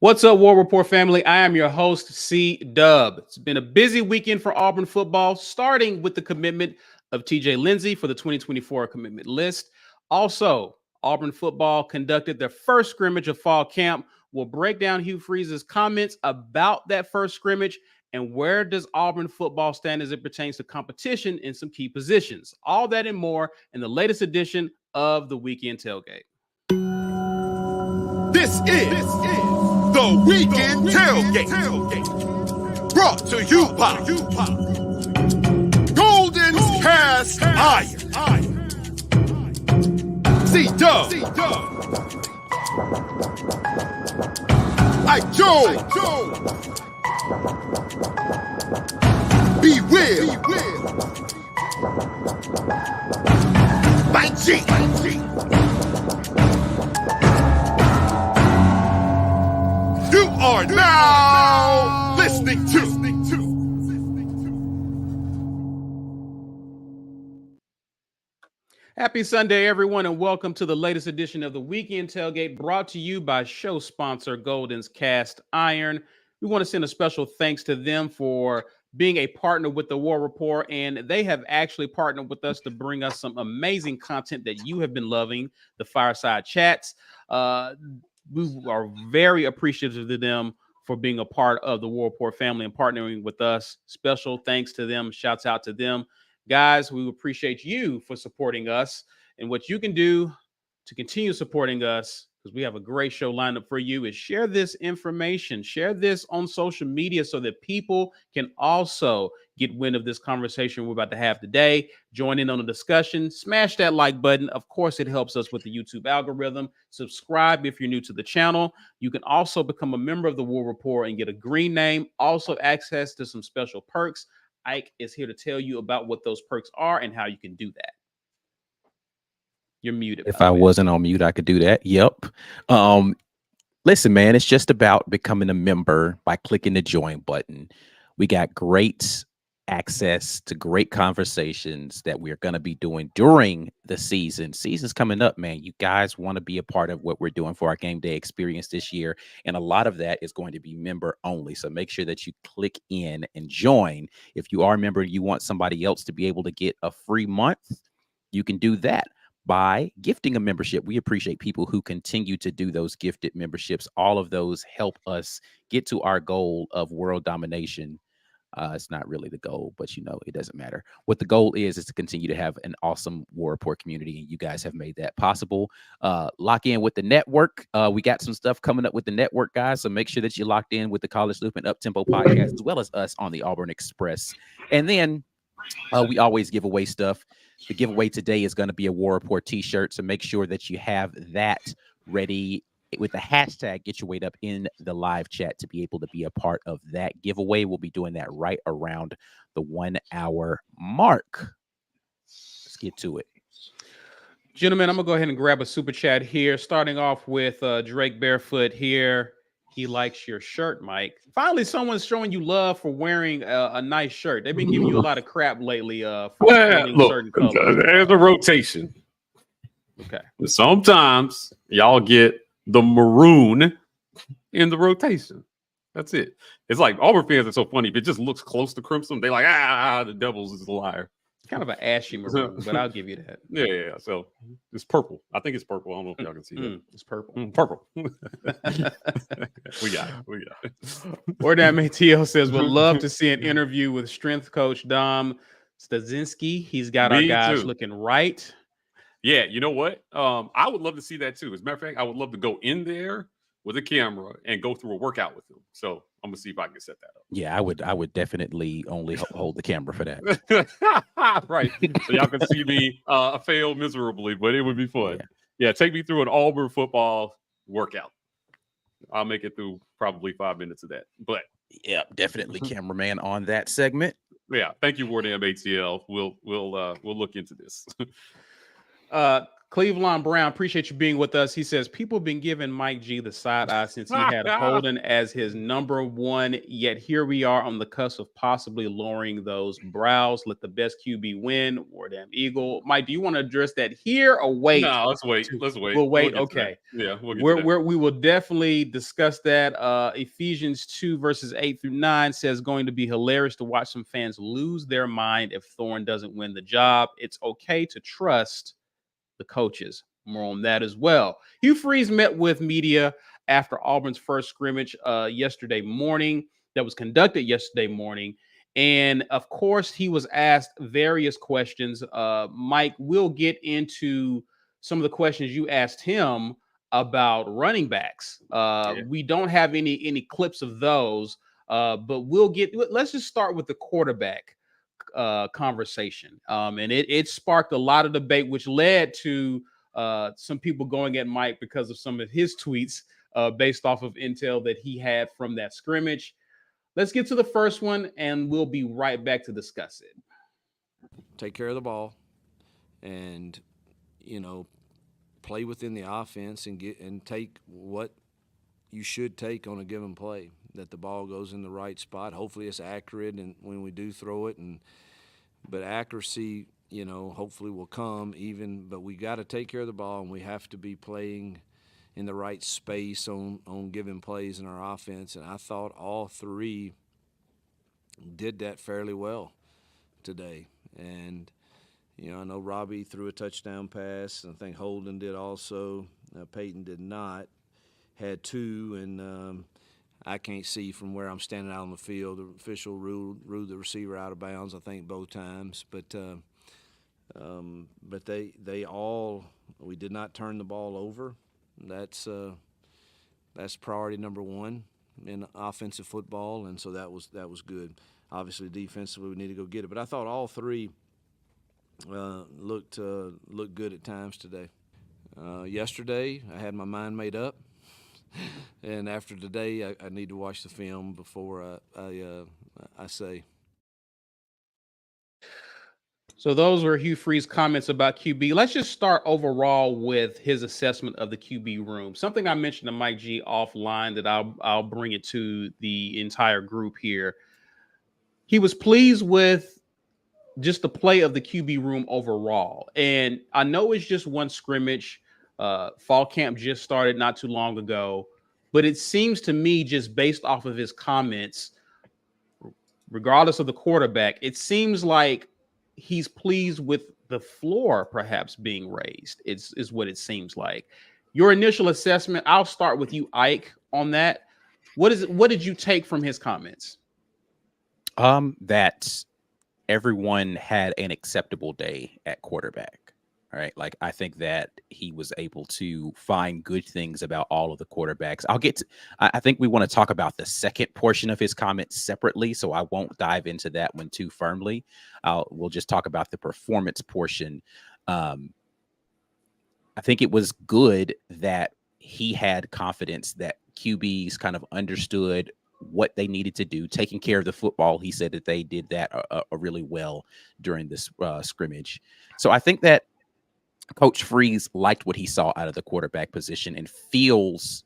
What's up, War Report family? I am your host, C Dub. It's been a busy weekend for Auburn football, starting with the commitment of TJ Lindsey for the 2024 commitment list. Also, Auburn football conducted their first scrimmage of fall camp. We'll break down Hugh Freeze's comments about that first scrimmage and where does Auburn football stand as it pertains to competition in some key positions. All that and more in the latest edition of the Weekend Tailgate. This is the Weekend Tailgate, brought to you by Golden's Cast Iron. C-Dub, Ike Jones, Be Will, Mike G. You are now listening to Happy Sunday, everyone, and welcome to the latest edition of the Weekend Tailgate, brought to you by show sponsor Golden's Cast Iron. We want to send a special thanks to them for being a partner with the War Report, and they have actually partnered with us to bring us some amazing content that you have been loving, the Fireside Chats. We are very appreciative to them for being a part of the War Report family and partnering with us. Special thanks to them. Shouts out to them. Guys, we appreciate you for supporting us, and what you can do to continue supporting us, because we have a great show lined up for you, is share this information, share this on social media so that people can also get wind of this conversation we're about to have today. Join in on the discussion, smash that like button. Of course, it helps us with the YouTube algorithm. Subscribe if you're new to the channel. You can also become a member of the War Report and get a green name, also access to some special perks. Ike is here to tell you about what those perks are and how you can do that. You're muted. If I wasn't on mute, I could do that. Yep. Listen, man, it's just about becoming a member by clicking the join button. We got great access to great conversations that we're going to be doing during the season. Season's coming up, man. You guys want to be a part of what we're doing for our game day experience this year. And a lot of that is going to be member only. So make sure that you click in and join. If you are a member and you want somebody else to be able to get a free month, you can do that by gifting a membership. We appreciate people who continue to do those gifted memberships. All of those help us get to our goal of world domination. It's not really the goal, but you know, it doesn't matter. What the goal is to continue to have an awesome War Report community, and you guys have made that possible. Lock in with the network. We got some stuff coming up with the network, guys, so make sure that you're locked in with the College Loop and Uptempo podcast, as well as us on the Auburn Express. And then we always give away stuff. The giveaway today is going to be a War Report t-shirt, so make sure that you have that ready with the hashtag Get Your Weight Up in the live chat to be able to be a part of that giveaway. We'll be doing that right around the 1 hour mark. Let's get to it. Gentlemen, I'm going to go ahead and grab a super chat here, starting off with Drake Barefoot here. He likes your shirt, Mike. Finally, someone's showing you love for wearing a nice shirt. They've been giving you a lot of crap lately for certain colors. There's a rotation. Okay. Sometimes y'all get the maroon in the rotation. That's it. It's like Auburn fans are so funny. If it just looks close to crimson, they like, the Devils is a liar. Kind of an ashy maroon, but I'll give you that. Yeah. So it's purple. I think it's purple. I don't know if y'all can see that. It's purple. Purple. We got it. Ordam ATL says, would love to see an interview with strength coach Dom Stasinski. He's got our guys looking right. Yeah, you know what? I would love to see that too. As a matter of fact, I would love to go in there with a camera and go through a workout with him. So I'm gonna see if I can set that up. Yeah, I would definitely only hold the camera for that. Right. So y'all can see me fail miserably, but it would be fun. Yeah, take me through an Auburn football workout. I'll make it through probably 5 minutes of that. But yeah, definitely cameraman on that segment. Yeah, thank you, Wardam ATL. We'll look into this. Cleveland Brown, appreciate you being with us. He says, people have been giving Mike G the side eye since he had Holden as his number one, yet here we are on the cusp of possibly lowering those brows. Let the best QB win. War damn Eagle. Mike, do you want to address that here or wait? No, let's wait. Let's wait. We'll wait. We'll Okay. Yeah, we'll get to that. We will definitely discuss that. Ephesians 2 verses 8 through 9 says going to be hilarious to watch some fans lose their mind if Thorne doesn't win the job. It's okay to trust the coaches. More on that as well. Hugh Freeze met with media after Auburn's first scrimmage yesterday morning that was conducted yesterday morning. And of course, he was asked various questions. Mike, we'll get into some of the questions you asked him about running backs. We don't have any clips of those, but let's just start with the quarterback conversation. And it sparked a lot of debate, which led to some people going at Mike because of some of his tweets based off of intel that he had from that scrimmage. Let's get to the first one, and we'll be right back to discuss it. Take care of the ball, and play within the offense and take what you should take on a given play. That the ball goes in the right spot. Hopefully, it's accurate, and when we do throw it, but accuracy, hopefully will come. But we got to take care of the ball, and we have to be playing in the right space on given plays in our offense. And I thought all three did that fairly well today. And I know Robbie threw a touchdown pass, and I think Holden did also. Peyton did not. Had two, and I can't see from where I'm standing out on the field. The official ruled the receiver out of bounds, I think, both times. But they all, we did not turn the ball over. That's priority number one in offensive football, and so that was good. Obviously, defensively, we need to go get it. But I thought all three looked good at times today. Yesterday, I had my mind made up. And after today, I need to watch the film before I say. So those were Hugh Freeze's comments about QB. Let's just start overall with his assessment of the QB room. Something I mentioned to Mike G offline that I'll bring it to the entire group here. He was pleased with just the play of the QB room overall. And I know it's just one scrimmage. Fall camp just started not too long ago, but it seems to me, just based off of his comments, regardless of the quarterback, it seems like he's pleased with the floor perhaps being raised. Is what it seems like. Your initial assessment, I'll start with you, Ike, on that. What did you take from his comments? That everyone had an acceptable day at quarterback. All right. Like, I think that he was able to find good things about all of the quarterbacks. I think we want to talk about the second portion of his comments separately, so I won't dive into that one too firmly. We'll just talk about the performance portion. I think it was good that he had confidence that QBs kind of understood what they needed to do, taking care of the football. He said that they did that really well during this scrimmage. So I think that Coach Freeze liked what he saw out of the quarterback position and feels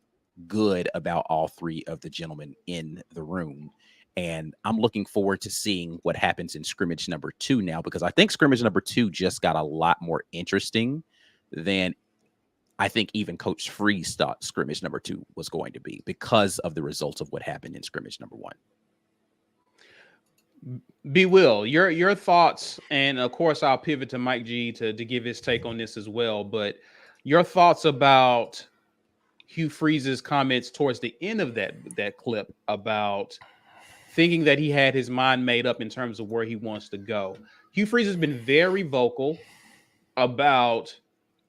good about all three of the gentlemen in the room. And I'm looking forward to seeing what happens in scrimmage number 2 now, because I think scrimmage number 2 just got a lot more interesting than I think even Coach Freeze thought scrimmage number 2 was going to be, because of the results of what happened in scrimmage number 1. B. Will, your thoughts, and of course I'll pivot to Mike G to give his take on this as well, but your thoughts about Hugh Freeze's comments towards the end of that clip about thinking that he had his mind made up in terms of where he wants to go. Hugh Freeze has been very vocal about,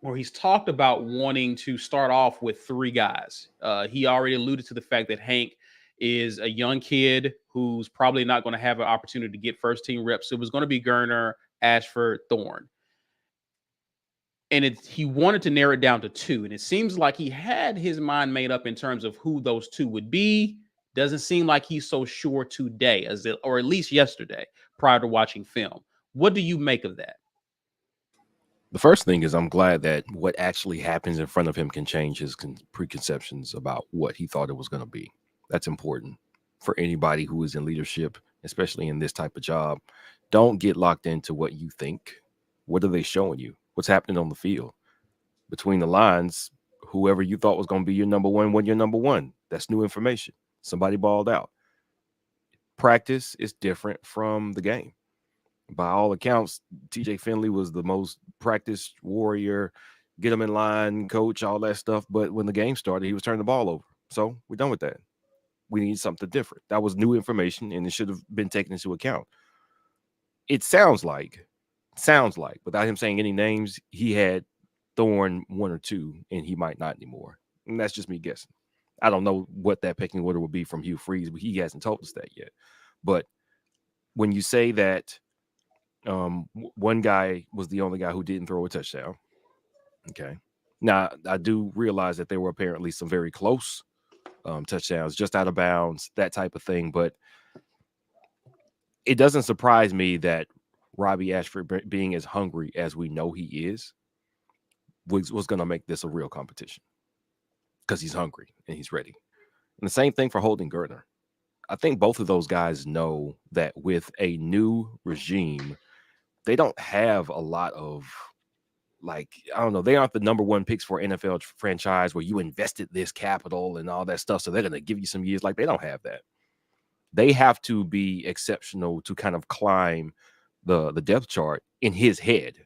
or he's talked about wanting to start off with 3 guys. He already alluded to the fact that Hank is a young kid who's probably not going to have an opportunity to get first team reps. It was going to be Gerner, Ashford, Thorne. And he wanted to narrow it down to 2. And it seems like he had his mind made up in terms of who those 2 would be. Doesn't seem like he's so sure today, or at least yesterday, prior to watching film. What do you make of that? The first thing is I'm glad that what actually happens in front of him can change his preconceptions about what he thought it was going to be. That's important for anybody who is in leadership, especially in this type of job. Don't get locked into what you think. What are they showing you? What's happening on the field? Between the lines, whoever you thought was going to be your number one when you're number one. That's new information. Somebody balled out. Practice is different from the game. By all accounts, TJ Finley was the most practiced warrior, get him in line, coach, all that stuff. But when the game started, he was turning the ball over. So we're done with that. We need something different. That was new information, and it should have been taken into account. It sounds like, without him saying any names, he had Thorne 1 or 2, and he might not anymore. And that's just me guessing. I don't know what that pecking order will be from Hugh Freeze, but he hasn't told us that yet. But when you say that one guy was the only guy who didn't throw a touchdown, okay. Now, I do realize that there were apparently some very close touchdowns, just out of bounds, that type of thing. But it doesn't surprise me that Robbie Ashford, being as hungry as we know he is, was going to make this a real competition because he's hungry and he's ready. And the same thing for Holden Geriner. I think both of those guys know that with a new regime, they don't have a lot of, like, I don't know, they aren't the number one picks for an NFL franchise where you invested this capital and all that stuff. So they're going to give you some years. Like, they don't have that. They have to be exceptional to kind of climb the depth chart in his head.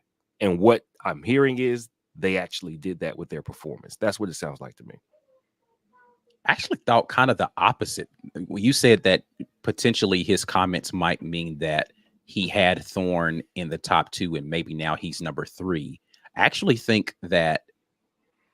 And what I'm hearing is they actually did that with their performance. That's what it sounds like to me. I actually thought kind of the opposite. You said that potentially his comments might mean that he had Thorne in the top 2 and maybe now he's number 3. I actually think that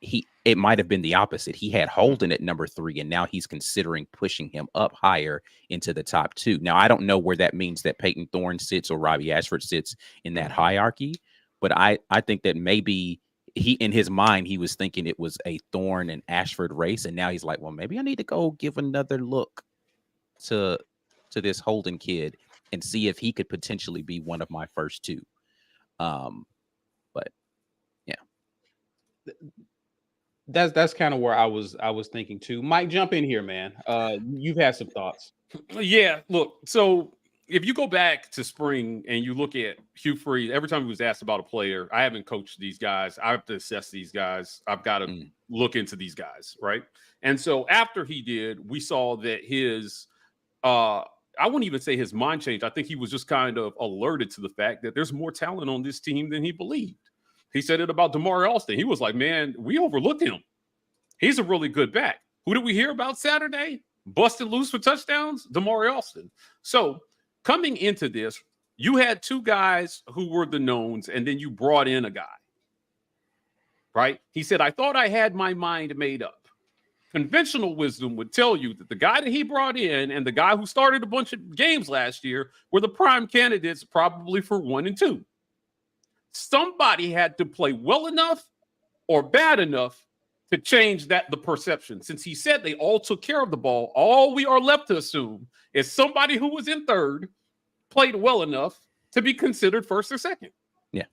it might have been the opposite. He had Holden at number 3 and now he's considering pushing him up higher into the top 2. Now, I don't know where that means that Peyton Thorne sits or Robbie Ashford sits in that hierarchy, but I think that maybe he, in his mind, he was thinking it was a Thorne and Ashford race, and now he's like, well, maybe I need to go give another look to this Holden kid and see if he could potentially be one of my first 2. But yeah, that's kind of where I was thinking too. Mike, jump in here, man. You've had some thoughts. Yeah, look, so if you go back to spring and you look at Hugh Freeze, every time he was asked about a player, I haven't coached these guys. I have to assess these guys. I've got to look into these guys, right? And so after he did, we saw that his I wouldn't even say his mind changed. I think he was just kind of alerted to the fact that there's more talent on this team than he believed. He said it about Damari Alston. He was like, man, we overlooked him. He's a really good back. Who did we hear about Saturday? Busted loose for touchdowns? Damari Alston. So coming into this, you had 2 guys who were the knowns, and then you brought in a guy, right? He said, I thought I had my mind made up. Conventional wisdom would tell you that the guy that he brought in and the guy who started a bunch of games last year were the prime candidates probably for 1 and 2. Somebody had to play well enough or bad enough to change the perception. Since he said they all took care of the ball, all we are left to assume is somebody who was in 3rd played well enough to be considered 1st or 2nd. Yeah.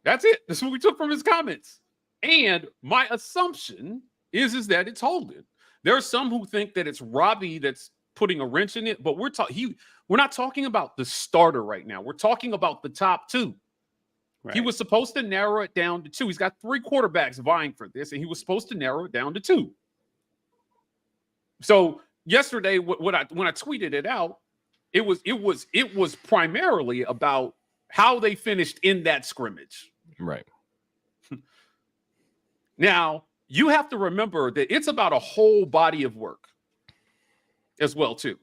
That's it. That's what we took from his comments. And my assumption is that it's Holden. There are some who think that it's Robbie that's putting a wrench in it, but we're not talking about the starter right now. We're talking about the top 2. Right. He was supposed to narrow it down to 2. He's got 3 quarterbacks vying for this, and he was supposed to narrow it down to 2. So yesterday, when I tweeted it out, it was primarily about how they finished in that scrimmage. Right. Now, you have to remember that it's about a whole body of work as well, too.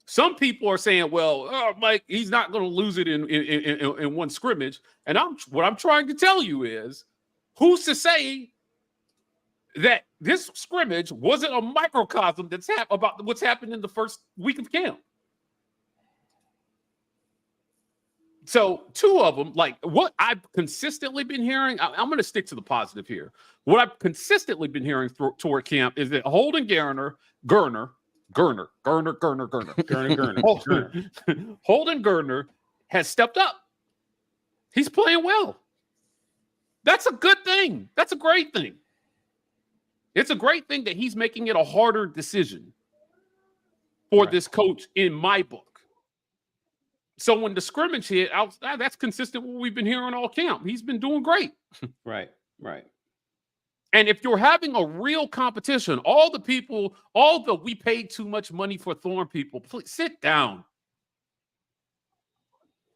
Some people are saying, well, Mike, he's not going to lose it in one scrimmage. And what I'm trying to tell you is, who's to say that this scrimmage wasn't a microcosm that's about what's happened in the first week of camp? So 2 of them, like what I've consistently been hearing, I'm going to stick to the positive here. What I've consistently been hearing toward camp is that Holden Geriner, Holden Geriner has stepped up. He's playing well. That's a good thing. That's a great thing. It's a great thing that he's making it a harder decision for this coach in my book. So when the scrimmage hit, that's consistent with what we've been hearing all camp. He's been doing great. Right. And if you're having a real competition, all the we paid too much money for Thorne people, please sit down.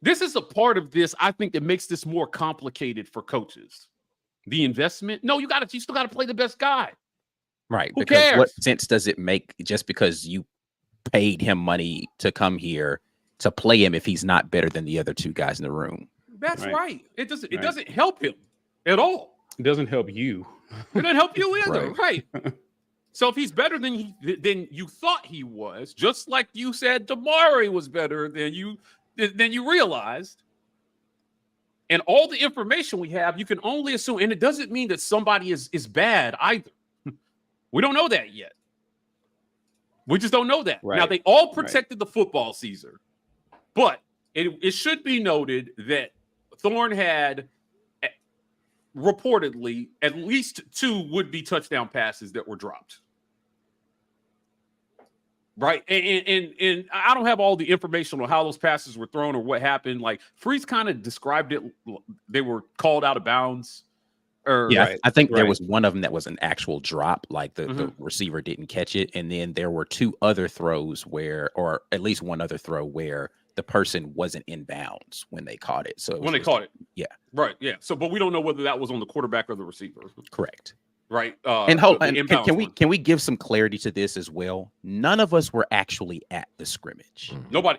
This is a part of this, I think, that makes this more complicated for coaches. The investment. No, you still got to play the best guy. Right. Who because cares? what sense does it make just because you paid him money to come here to play him if he's not better than the other two guys in the room? That's right. It doesn't help him at all. It doesn't help you. It doesn't help you either. Right. So if he's better than you thought he was, just like you said Damari was better than you realized, and all the information we have, you can only assume, and it doesn't mean that somebody is bad either. We don't know that yet. We just don't know that. Right. Now, they all protected the football season, but it should be noted that Thorne had reportedly at least 2 would-be touchdown passes that were dropped. Right. And I don't have all the information on how those passes were thrown or what happened. Like Freeze kind of described it. They were called out of bounds. I think there was one of them that was an actual drop, like the receiver didn't catch it. And then there were 2 other throws or at least one other throw where the person wasn't in bounds when they caught it. So when they caught it. Yeah. Right. Yeah. So, but we don't know whether that was on the quarterback or the receiver. Correct. Right. And can we give some clarity to this as well? None of us were actually at the scrimmage.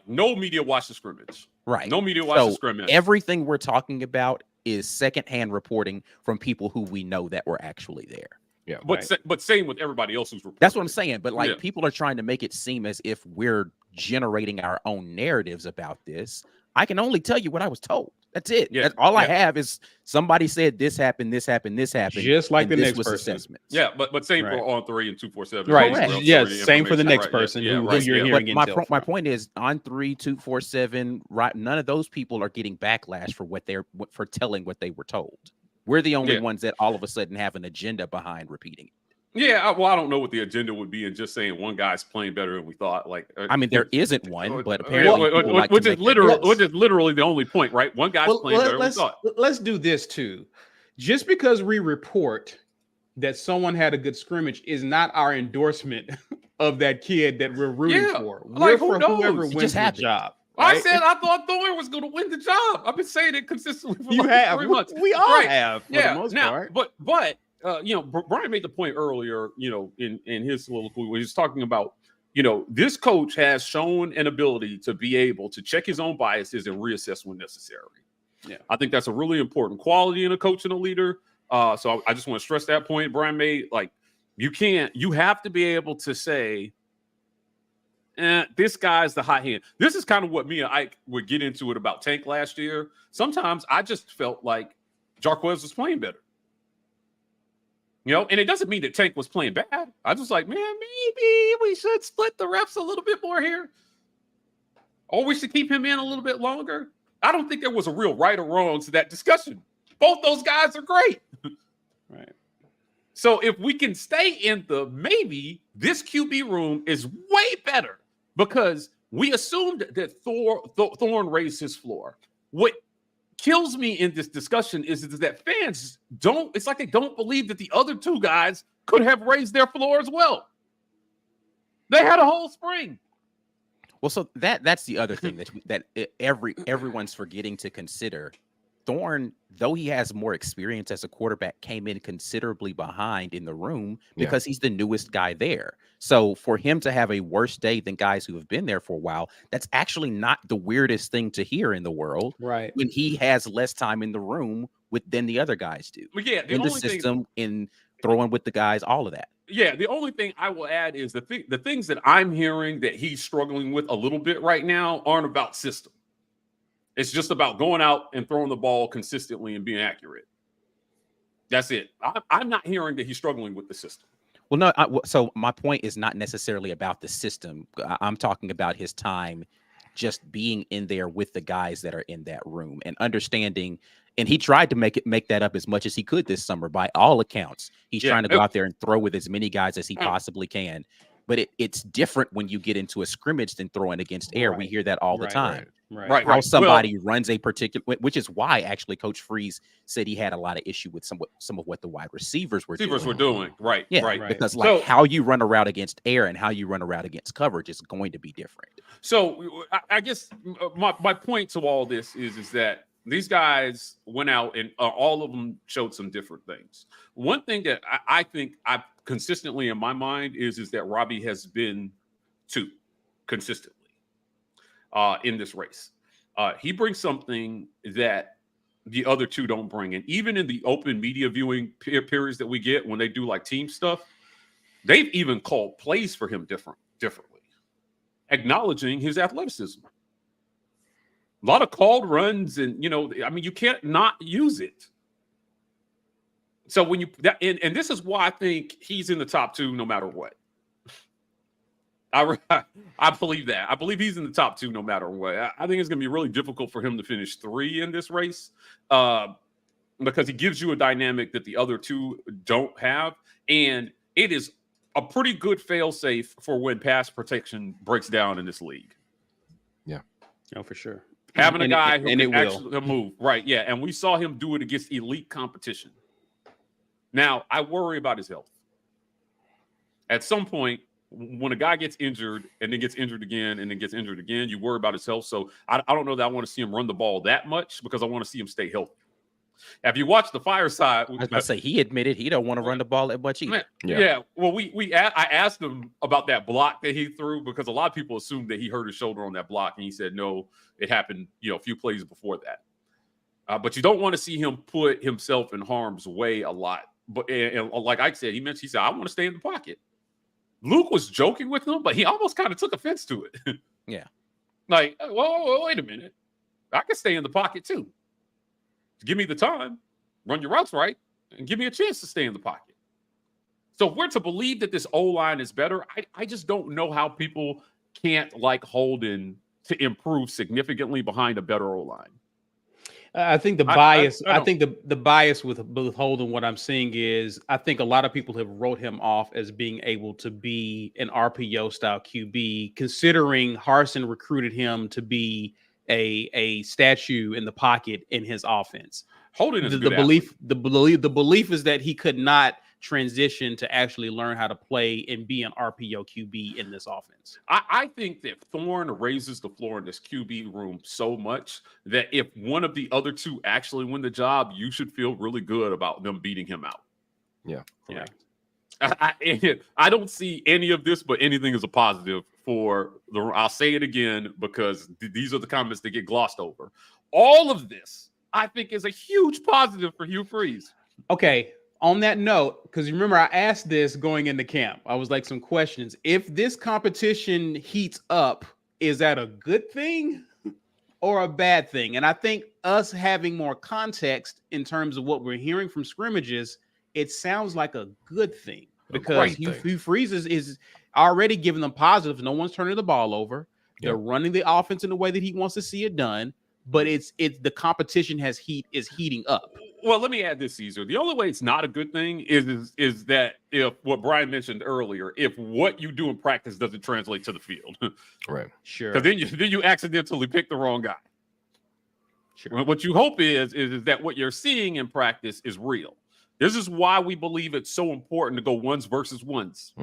No media watched the scrimmage. Right. No media watched the scrimmage. Everything we're talking about is secondhand reporting from people who we know that were actually there. Yeah. But same with everybody else who's reporting. That's what I'm saying. But people are trying to make it seem as if we're generating our own narratives about this. I can only tell you what I was told. That's it. Yeah. That's all I have is somebody said this happened, this happened, this happened. Just like the next person. Assessment. Yeah, but same for On 3 and 247. Right. Yeah, same for the next person who you're hearing intel from. My point is On 3, 247, right? None of those people are getting backlash for telling what they were told. We're the only ones that all of a sudden have an agenda behind repeating it. Yeah, well, I don't know what the agenda would be in just saying one guy's playing better than we thought. Like, I mean, there isn't one, but apparently, which is literally the only point, right? One guy's playing better than we thought. Let's do this too. Just because we report that someone had a good scrimmage is not our endorsement of that kid that we're rooting for. We're for whoever wins the job. Right? I said I thought Thorne was going to win the job. I've been saying it consistently for 3 months. We all have, for the most part. But Brian made the point earlier, in his soliloquy, where he was talking about, this coach has shown an ability to be able to check his own biases and reassess when necessary. Yeah, I think that's a really important quality in a coach and a leader. So I just want to stress that point Brian made. Like, you have to be able to say, this guy's the hot hand. This is kind of what me and Ike would get into it about Tank last year. Sometimes I just felt like Jarquez was playing better. And it doesn't mean that Tank was playing bad. I was just like, man, maybe we should split the reps a little bit more here. Or we should keep him in a little bit longer. I don't think there was a real right or wrong to that discussion. Both those guys are great. Right. So if we can stay in maybe this QB room is way better because we assumed that Thorne raised his floor. What kills me in this discussion is that fans it's like they don't believe that the other 2 guys could have raised their floor as well. They had a whole spring. Well, so that's the other thing that everyone's forgetting to consider. Thorne, though he has more experience as a quarterback, came in considerably behind in the room because he's the newest guy there. So for him to have a worse day than guys who have been there for a while, that's actually not the weirdest thing to hear in the world. Right. When he has less time in the room than the other guys do. Well, yeah, in the system, in throwing with the guys, all of that. Yeah, the only thing I will add is the things that I'm hearing that he's struggling with a little bit right now aren't about system. It's just about going out and throwing the ball consistently and being accurate. That's it. I'm not hearing that he's struggling with the system. Well, no. So my point is not necessarily about the system. I'm talking about his time just being in there with the guys that are in that room and understanding. And he tried to make that up as much as he could this summer. By all accounts, he's trying to go out there and throw with as many guys as he possibly can. But it's different when you get into a scrimmage than throwing against air. We hear that all the time. Right. How somebody runs a particular, which is why actually Coach Freeze said he had a lot of issue with some of what the wide receivers were doing. Right. Yeah, Right. Because how you run a route against air and how you run a route against coverage is going to be different. So I guess my point to all this is that these guys went out and all of them showed some different things. One thing that I think I consistently in my mind is that Robbie has been two consistently in this race. He brings something that the other two don't bring. And even in the open media viewing periods that we get when they do like team stuff, they've even called plays for him differently, acknowledging his athleticism. A lot of called runs, and you can't not use it. So when and this is why I think he's in the top two no matter what. I believe that. I believe he's in the top two no matter what. I think it's going to be really difficult for him to finish 3 in this race because he gives you a dynamic that the other two don't have, and it is a pretty good fail-safe for when pass protection breaks down in this league. Yeah. Oh, for sure. Having a guy who can actually move. Right, yeah. And we saw him do it against elite competition. Now, I worry about his health. At some point, when a guy gets injured and then gets injured again and then gets injured again, you worry about his health. So I don't know that I want to see him run the ball that much because I want to see him stay healthy. If you watch the Fireside, I was about to say he admitted he don't want to run the ball that much either. Yeah. Well, I asked him about that block that he threw because a lot of people assumed that he hurt his shoulder on that block, and he said no, it happened a few plays before that. But you don't want to see him put himself in harm's way a lot. But and like I said, he said I want to stay in the pocket. Luke was joking with him, but he almost kind of took offense to it. Yeah, like, whoa, wait a minute, I can stay in the pocket too. Give me the time, run your routes right, and give me a chance to stay in the pocket. So if we're to believe that this O-line is better, I just don't know how people can't like Holden to improve significantly behind a better O-line. I think the bias. I think the bias with Holden, what I'm seeing is, I think a lot of people have wrote him off as being able to be an RPO style QB, considering Harsin recruited him to be a statue in the pocket in his offense. Holden is the belief is that he could not transition to actually learn how to play and be an RPO QB in this offense. I think that Thorne raises the floor in this QB room so much that if one of the other two actually win the job, you should feel really good about them beating him out. Yeah. I don't see any of this, but anything is a positive for I'll say it again because these are the comments that get glossed over. All of this, I think, is a huge positive for Hugh Freeze. Okay. On that note, because you remember I asked this going into camp, I was like, some questions. If this competition heats up, is that a good thing or a bad thing? And I think us having more context in terms of what we're hearing from scrimmages, it sounds like a good thing because Hugh Freeze is already giving them positives. No one's turning the ball over. They're running the offense in the way that he wants to see it done. But it's the competition is heating up. Well, let me add this, Caesar. The only way it's not a good thing is that if what Brian mentioned earlier, if what you do in practice doesn't translate to the field, right? Sure. Because then you accidentally pick the wrong guy. Sure. What you hope is that what you're seeing in practice is real. This is why we believe it's so important to go ones versus ones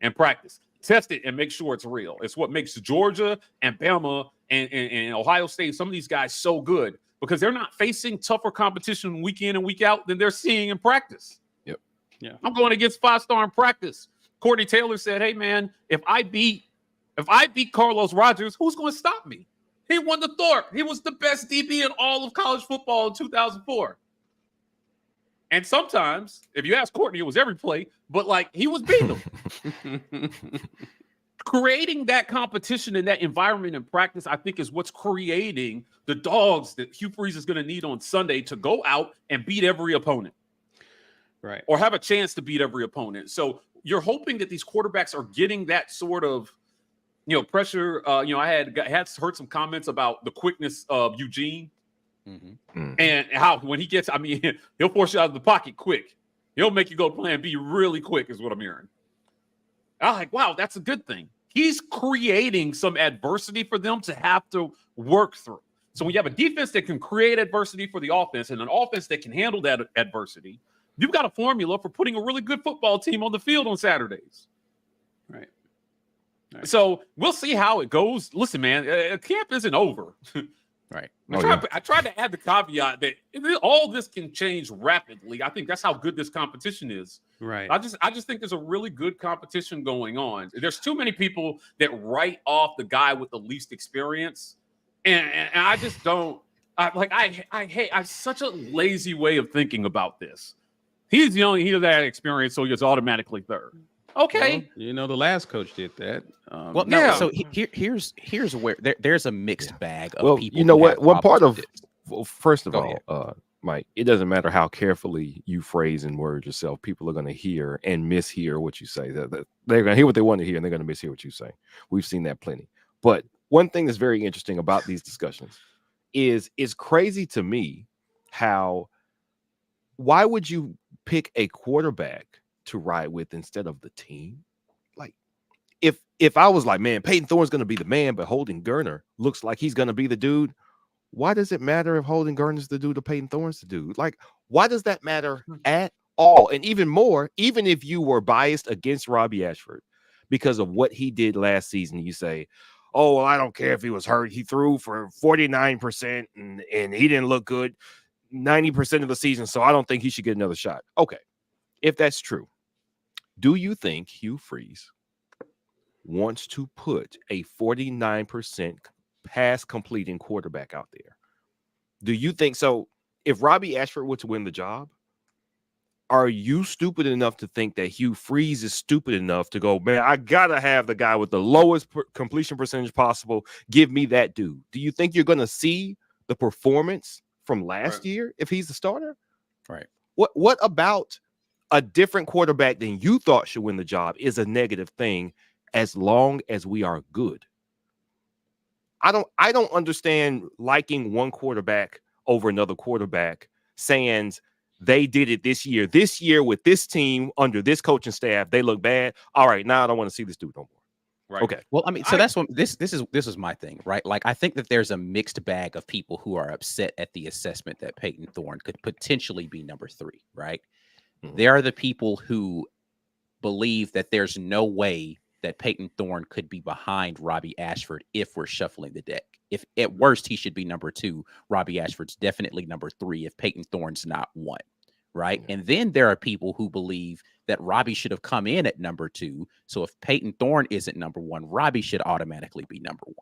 and practice. Test it and make sure it's real. It's what makes Georgia and Bama and Ohio State, some of these guys, so good because they're not facing tougher competition week in and week out than they're seeing in practice. Yep. Yeah. I'm going against 5-star in practice. Courtney Taylor said, "Hey man, if I beat Carlos Rogers, who's going to stop me? He won the Thorpe. He was the best DB in all of college football in 2004." And sometimes, if you ask Courtney, it was every play, but like he was beating them. Creating that competition and that environment in practice, I think, is what's creating the dogs that Hugh Freeze is going to need on Sunday to go out and beat every opponent. Right. Or have a chance to beat every opponent. So you're hoping that these quarterbacks are getting that sort of pressure. I had heard some comments about the quickness of Eugene and how when he gets, he'll force you out of the pocket quick. He'll make you go plan B really quick, is what I'm hearing. I'm like, wow, that's a good thing. He's creating some adversity for them to have to work through. So when you have a defense that can create adversity for the offense and an offense that can handle that adversity, you've got a formula for putting a really good football team on the field on Saturdays. Right. So we'll see how it goes. Listen, man, camp isn't over. Right. I tried to add the caveat that all this can change rapidly. I think that's how good this competition is. Right. I just think there's a really good competition going on. There's too many people that write off the guy with the least experience, and I just don't. I such a lazy way of thinking about this. He's the only he doesn't have experience, so he's automatically third. Okay. Well, the last coach did that. So here's where there's a mixed bag of people. You know what? One part of first of Go all, ahead. Mike, it doesn't matter how carefully you phrase and word yourself. People are going to hear and mishear what you say. They're going to hear what they want to hear, and they're going to mishear what you say. We've seen that plenty. But one thing that's very interesting about these discussions is it's crazy to me why would you pick a quarterback to ride with instead of the team? Like, if I was like, man, Peyton Thorne's going to be the man, but Holden Geriner looks like he's going to be the dude. Why does it matter if Holden Gerner's the dude or Peyton Thorne's the dude? Like, why does that matter at all? And even more, even if you were biased against Robbie Ashford because of what he did last season, you say, oh, well, I don't care if he was hurt. He threw for 49% and he didn't look good 90% of the season, so I don't think he should get another shot. Okay, if that's true, do you think Hugh Freeze wants to put a 49% pass completing quarterback out there? Do you think so? If Robbie Ashford were to win the job, are you stupid enough to think that Hugh Freeze is stupid enough to go, man, I gotta have the guy with the lowest completion percentage possible? Give me that dude. Do you think you're gonna see the performance from last year if he's the starter? Right. What about a different quarterback than you thought should win the job is a negative thing as long as we are good? I don't understand liking one quarterback over another quarterback, saying they did it this year. This year with this team under this coaching staff, they look bad. All right, now I don't want to see this dude no more. Right. Okay. Well, that's what this is my thing, right? Like, I think that there's a mixed bag of people who are upset at the assessment that Peyton Thorne could potentially be number 3, right? Mm-hmm. There are the people who believe that there's no way that Peyton Thorne could be behind Robbie Ashford if we're shuffling the deck. If at worst he should be number 2, Robbie Ashford's definitely number 3 if Peyton Thorne's not 1, right? Mm-hmm. And then there are people who believe that Robbie should have come in at number 2. So if Peyton Thorne isn't number 1, Robbie should automatically be number 1.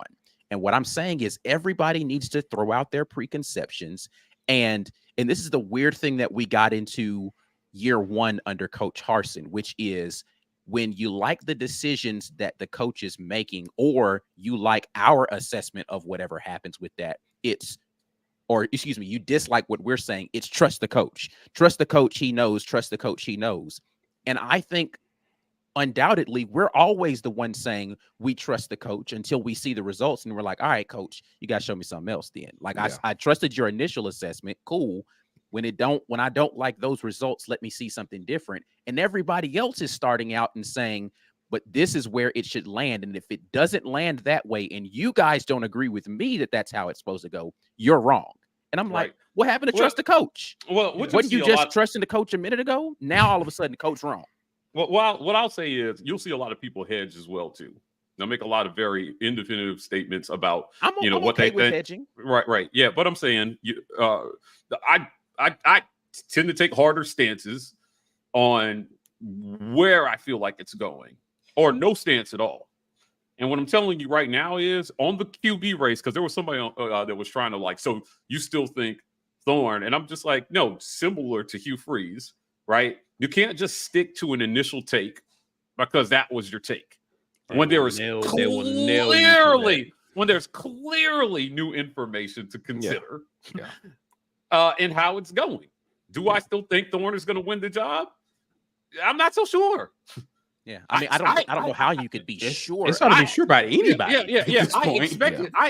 And what I'm saying is everybody needs to throw out their preconceptions. And this is the weird thing that we got into year 1 under Coach Harsin, which is when you like the decisions that the coach is making, or you like our assessment of whatever happens with that, you dislike what we're saying, it's trust the coach. Trust the coach, he knows. Trust the coach, he knows. And I think undoubtedly we're always the one saying we trust the coach until we see the results. And we're like, all right, coach, you got to show me something else then. Like, yeah. I trusted your initial assessment. Cool. When I don't like those results, let me see something different. And everybody else is starting out and saying, but this is where it should land. And if it doesn't land that way, and you guys don't agree with me that that's how it's supposed to go, you're wrong. And I'm like, what happened to trust the coach? Well, what you just trusting the coach a minute ago? Now all of a sudden the coach wrong. Well, what I'll say is you'll see a lot of people hedge as well too. They'll make a lot of very indefinitive statements about I'm what okay they with think. hedging. Right. Yeah, but I'm saying I tend to take harder stances on where I feel like it's going, or no stance at all. And what I'm telling you right now is on the QB race, because there was somebody that was trying to so you still think Thorne? And I'm just like, no, similar to Hugh Freeze, right? You can't just stick to an initial take because that was your take. When there is clearly new information to consider, and how it's going. Do I still think Thorne is going to win the job? I'm not so sure. Yeah, I mean, I don't know how you could be sure. It's hard to be sure about anybody. Yeah. at this I point.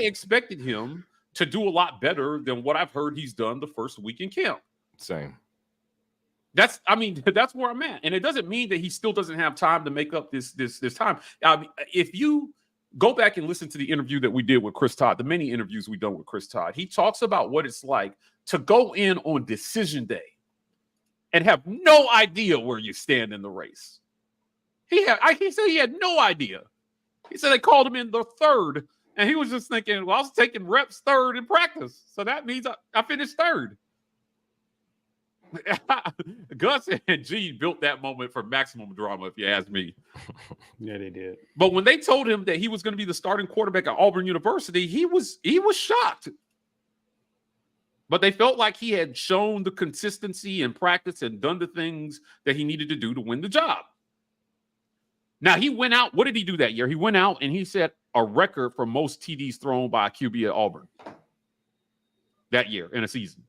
expected him to do a lot better than what I've heard he's done the first week in camp. Same. That's where I'm at, and it doesn't mean that he still doesn't have time to make up this time. If you go back and listen to the interview that we did with Chris Todd, the many interviews we've done with Chris Todd, he talks about what it's like to go in on decision day and have no idea where you stand in the race. He said he had no idea. He said they called him in the third, and he was just thinking, well, I was taking reps third in practice, so that means I finished third. Gus and G built that moment for maximum drama, if you ask me. Yeah, they did. But when they told him that he was going to be the starting quarterback at Auburn University, he was shocked. But they felt like he had shown the consistency in practice and done the things that he needed to do to win the job. Now, he went out. What did he do that year? He went out and he set a record for most TDs thrown by a QB at Auburn that year in a season.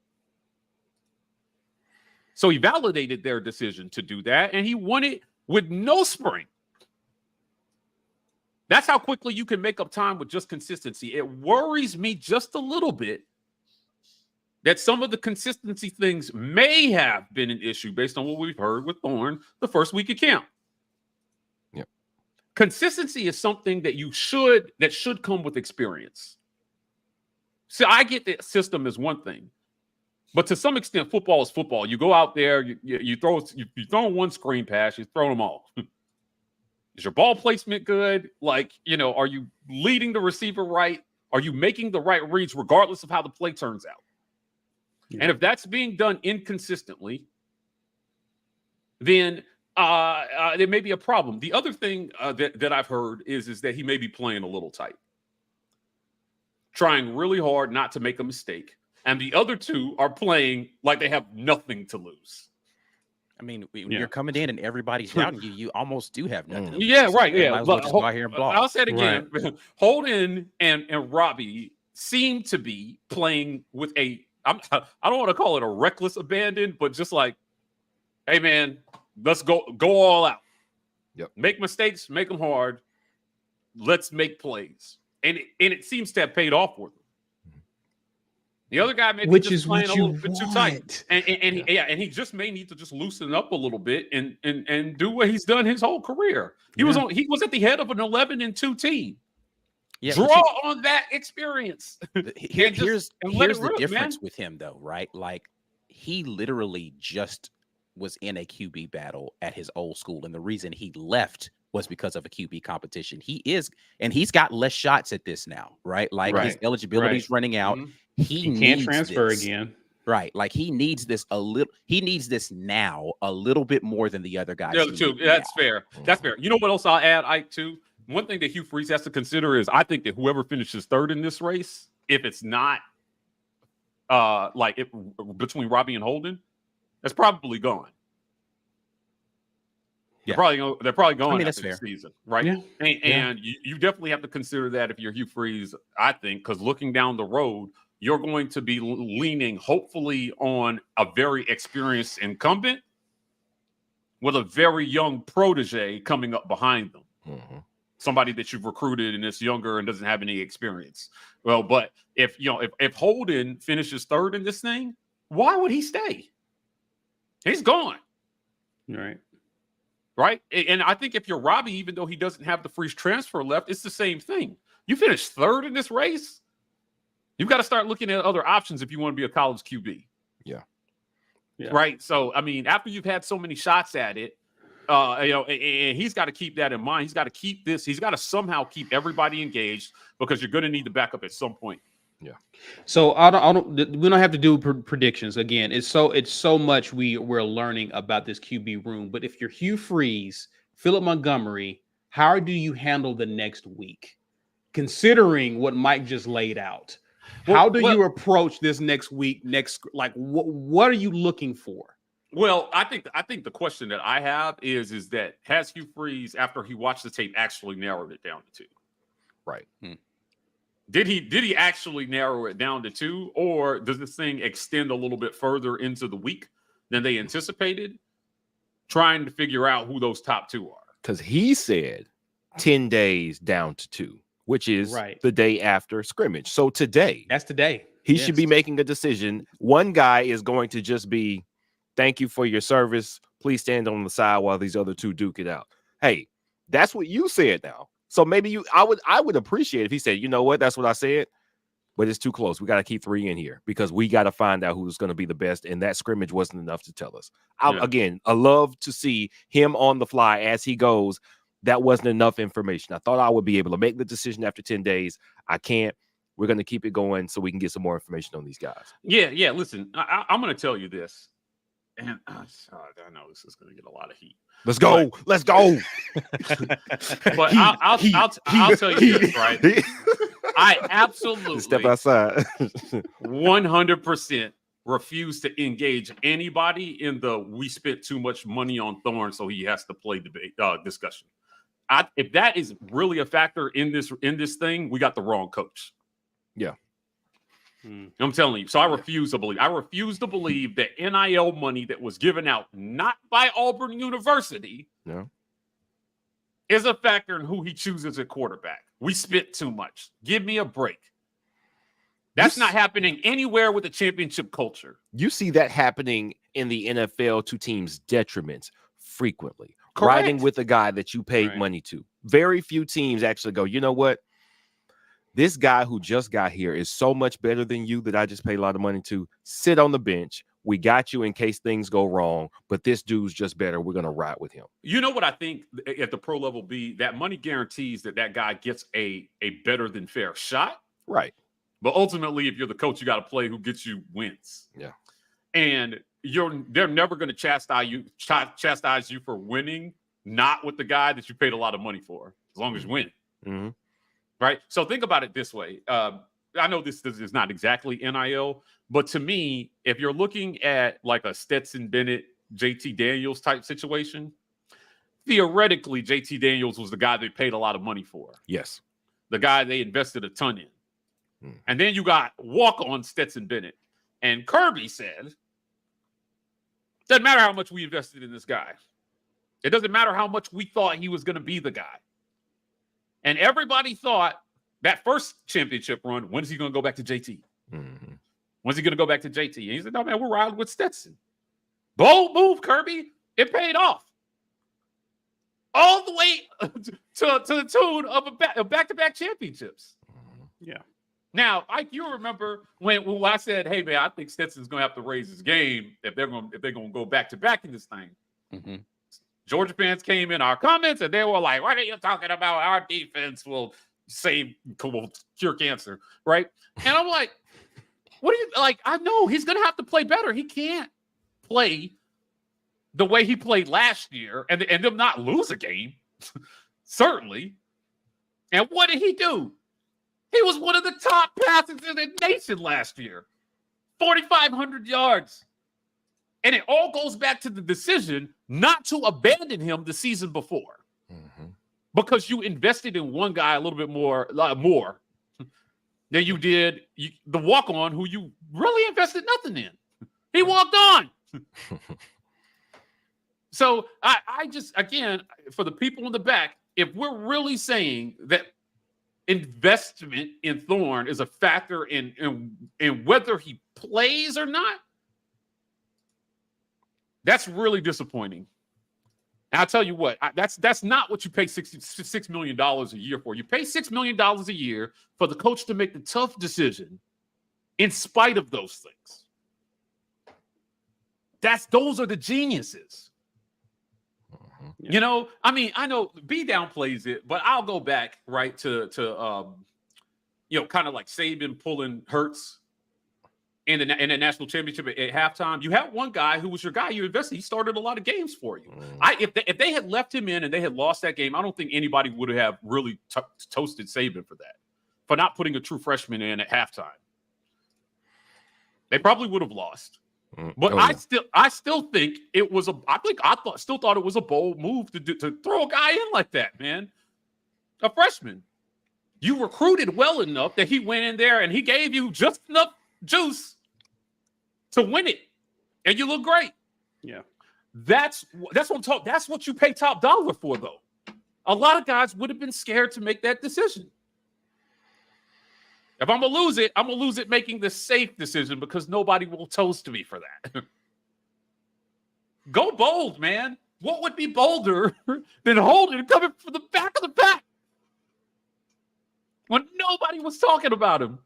So he validated their decision to do that, and he won it with no spring. That's how quickly you can make up time with just consistency. It worries me just a little bit that some of the consistency things may have been an issue based on what we've heard with Thorne the first week of camp. Yep. Consistency is something that should come with experience. So I get the system is one thing. But to some extent, football is football. You go out there, you throw one screen pass, you throw them all. Is your ball placement good? Like, are you leading the receiver right? Are you making the right reads regardless of how the play turns out? Yeah. And if that's being done inconsistently, then there may be a problem. The other thing that I've heard is that he may be playing a little tight, trying really hard not to make a mistake. And the other two are playing like they have nothing to lose. I mean, when you're coming in and everybody's doubting you, you almost do have nothing to lose. Yeah, right. Yeah. Might as well just go out here and block. I'll say it again. Right. Holden and Robbie seem to be playing with I don't want to call it a reckless abandon, but just like, hey, man, let's go all out. Yep. Make mistakes, make them hard. Let's make plays. And it seems to have paid off for them. The other guy may be just playing a little bit too tight, and he just may need to just loosen up a little bit and do what he's done his whole career. He was at the head of an 11-2 team. Yeah, draw on that experience. Here's the difference with him, though, right? Like, he literally just was in a QB battle at his old school, and the reason he left was because of a QB competition. He's got less shots at this now, right? Like, his eligibility's running out. Mm-hmm. He can't transfer again. Right. Like, he needs this now a little bit more than the other guys. That's fair. That's fair. You know what else I'll add, Ike, too? One thing that Hugh Freeze has to consider is I think that whoever finishes third in this race, if it's not between Robbie and Holden, that's probably gone. Yeah. They're probably going after the season, right? Yeah. And you definitely have to consider that if you're Hugh Freeze, I think, because looking down the road, you're going to be leaning hopefully on a very experienced incumbent with a very young protege coming up behind them. Mm-hmm. Somebody that you've recruited and is younger and doesn't have any experience. Well, but if Holden finishes third in this thing, why would he stay? He's gone. Right. And I think if you're Robbie, even though he doesn't have the free transfer left, it's the same thing. You finish third in this race, you've got to start looking at other options if you want to be a college QB. Yeah. Right. So, I mean, after you've had so many shots at it, and he's got to keep that in mind. He's got to keep this. He's got to somehow keep everybody engaged because you're going to need the backup at some point. Yeah. So we don't have to do predictions again. It's so much we're learning about this QB room. But if you're Hugh Freeze, Philip Montgomery, how do you handle the next week, considering what Mike just laid out? How do you approach this next week? What are you looking for? Well, I think the question that I have is that has Hugh Freeze, after he watched the tape, actually narrowed it down to 2? Right. Did he actually narrow it down to 2, or does this thing extend a little bit further into the week than they anticipated? Trying to figure out who those top 2 are. Because he said 10 days down to 2, which is the day after scrimmage. So today, that's today. He should be making a decision. One guy is going to just be, thank you for your service. Please stand on the side while these other 2 duke it out. Hey, that's what you said now. So maybe I would appreciate if he said, you know what, that's what I said, but it's too close. We got to keep 3 in here because we got to find out who's going to be the best. And that scrimmage wasn't enough to tell us. Again, I love to see him on the fly as he goes. That wasn't enough information. I thought I would be able to make the decision after 10 days. I can't. We're going to keep it going so we can get some more information on these guys. Yeah. Listen, I'm going to tell you this. And I know this is going to get a lot of heat. Let's go. Let's go. But I'll tell you this, right? I absolutely step outside. 100% refuse to engage anybody in the we spent too much money on Thorne, so he has to play debate discussion. If that is really a factor in this thing, we got the wrong coach. Yeah. I'm telling you. So I refuse to believe. I refuse to believe that NIL money that was given out not by Auburn University is a factor in who he chooses at quarterback. We spent too much. Give me a break. That's not happening anywhere with a championship culture. You see that happening in the NFL to teams' detriments frequently. Correct. Riding with a guy that you paid money to. Very few teams actually go, you know what? This guy who just got here is so much better than you that I just paid a lot of money to. Sit on the bench. We got you in case things go wrong, but this dude's just better. We're going to ride with him. You know what I think at the pro level B, that money guarantees that guy gets a better than fair shot. Right. But ultimately, if you're the coach, you got to play who gets you wins. Yeah. And they're never going to chastise you for winning, not with the guy that you paid a lot of money for, as long as you win. Mm-hmm. Right. So think about it this way. I know this is not exactly NIL, but to me, if you're looking at like a Stetson Bennett, JT Daniels type situation, theoretically, JT Daniels was the guy they paid a lot of money for. Yes. The guy they invested a ton in. And then you got walk-on Stetson Bennett. And Kirby said, doesn't matter how much we invested in this guy. It doesn't matter how much we thought he was going to be the guy. And everybody thought that first championship run, when is he going to go back to JT? Mm-hmm. When's he going to go back to JT? And he said, no, man, we're riding with Stetson. Bold move, Kirby. It paid off. All the way to the tune of back-to-back championships. Yeah. Now, you remember when I said, hey, man, I think Stetson's going to have to raise his game if they're going to go back-to-back in this thing. Mm-hmm. Georgia fans came in our comments and they were like, what are you talking about? Our defense will cure cancer, right? And I'm like, what do you like? I know he's going to have to play better. He can't play the way he played last year and them not lose a game, certainly. And what did he do? He was one of the top passers in the nation last year, 4,500 yards. And it all goes back to the decision not to abandon him the season before, because you invested in one guy a little bit more than you did the walk-on who you really invested nothing in. He walked on. So I just, again, for the people in the back, if we're really saying that investment in Thorne is a factor in whether he plays or not, that's really disappointing. And I'll tell you what, that's not what you pay $6 million a year for. You pay $6 million a year for the coach to make the tough decision in spite of those things. Those are the geniuses. Yeah. You know, I mean, I know B downplays it, but I'll go back right to kind of like Saban pulling Hurts in the national championship at halftime. You had one guy who was your guy you invested. He started a lot of games for you. If they had left him in and they had lost that game, I don't think anybody would have really toasted Saban for that, for not putting a true freshman in at halftime. They probably would have lost. But I still think it was still thought it was a bold move to throw a guy in like that, man. A freshman. You recruited well enough that he went in there and he gave you just enough juice to win it, and you look great. Yeah, that's what I'm talking. That's what you pay top dollar for, though. a lot of guys would have been scared to make that decision. If I'm going to lose it, I'm going to lose it making the safe decision because nobody will toast me for that. Go bold, man. What would be bolder than Holden coming from the back of the pack when nobody was talking about him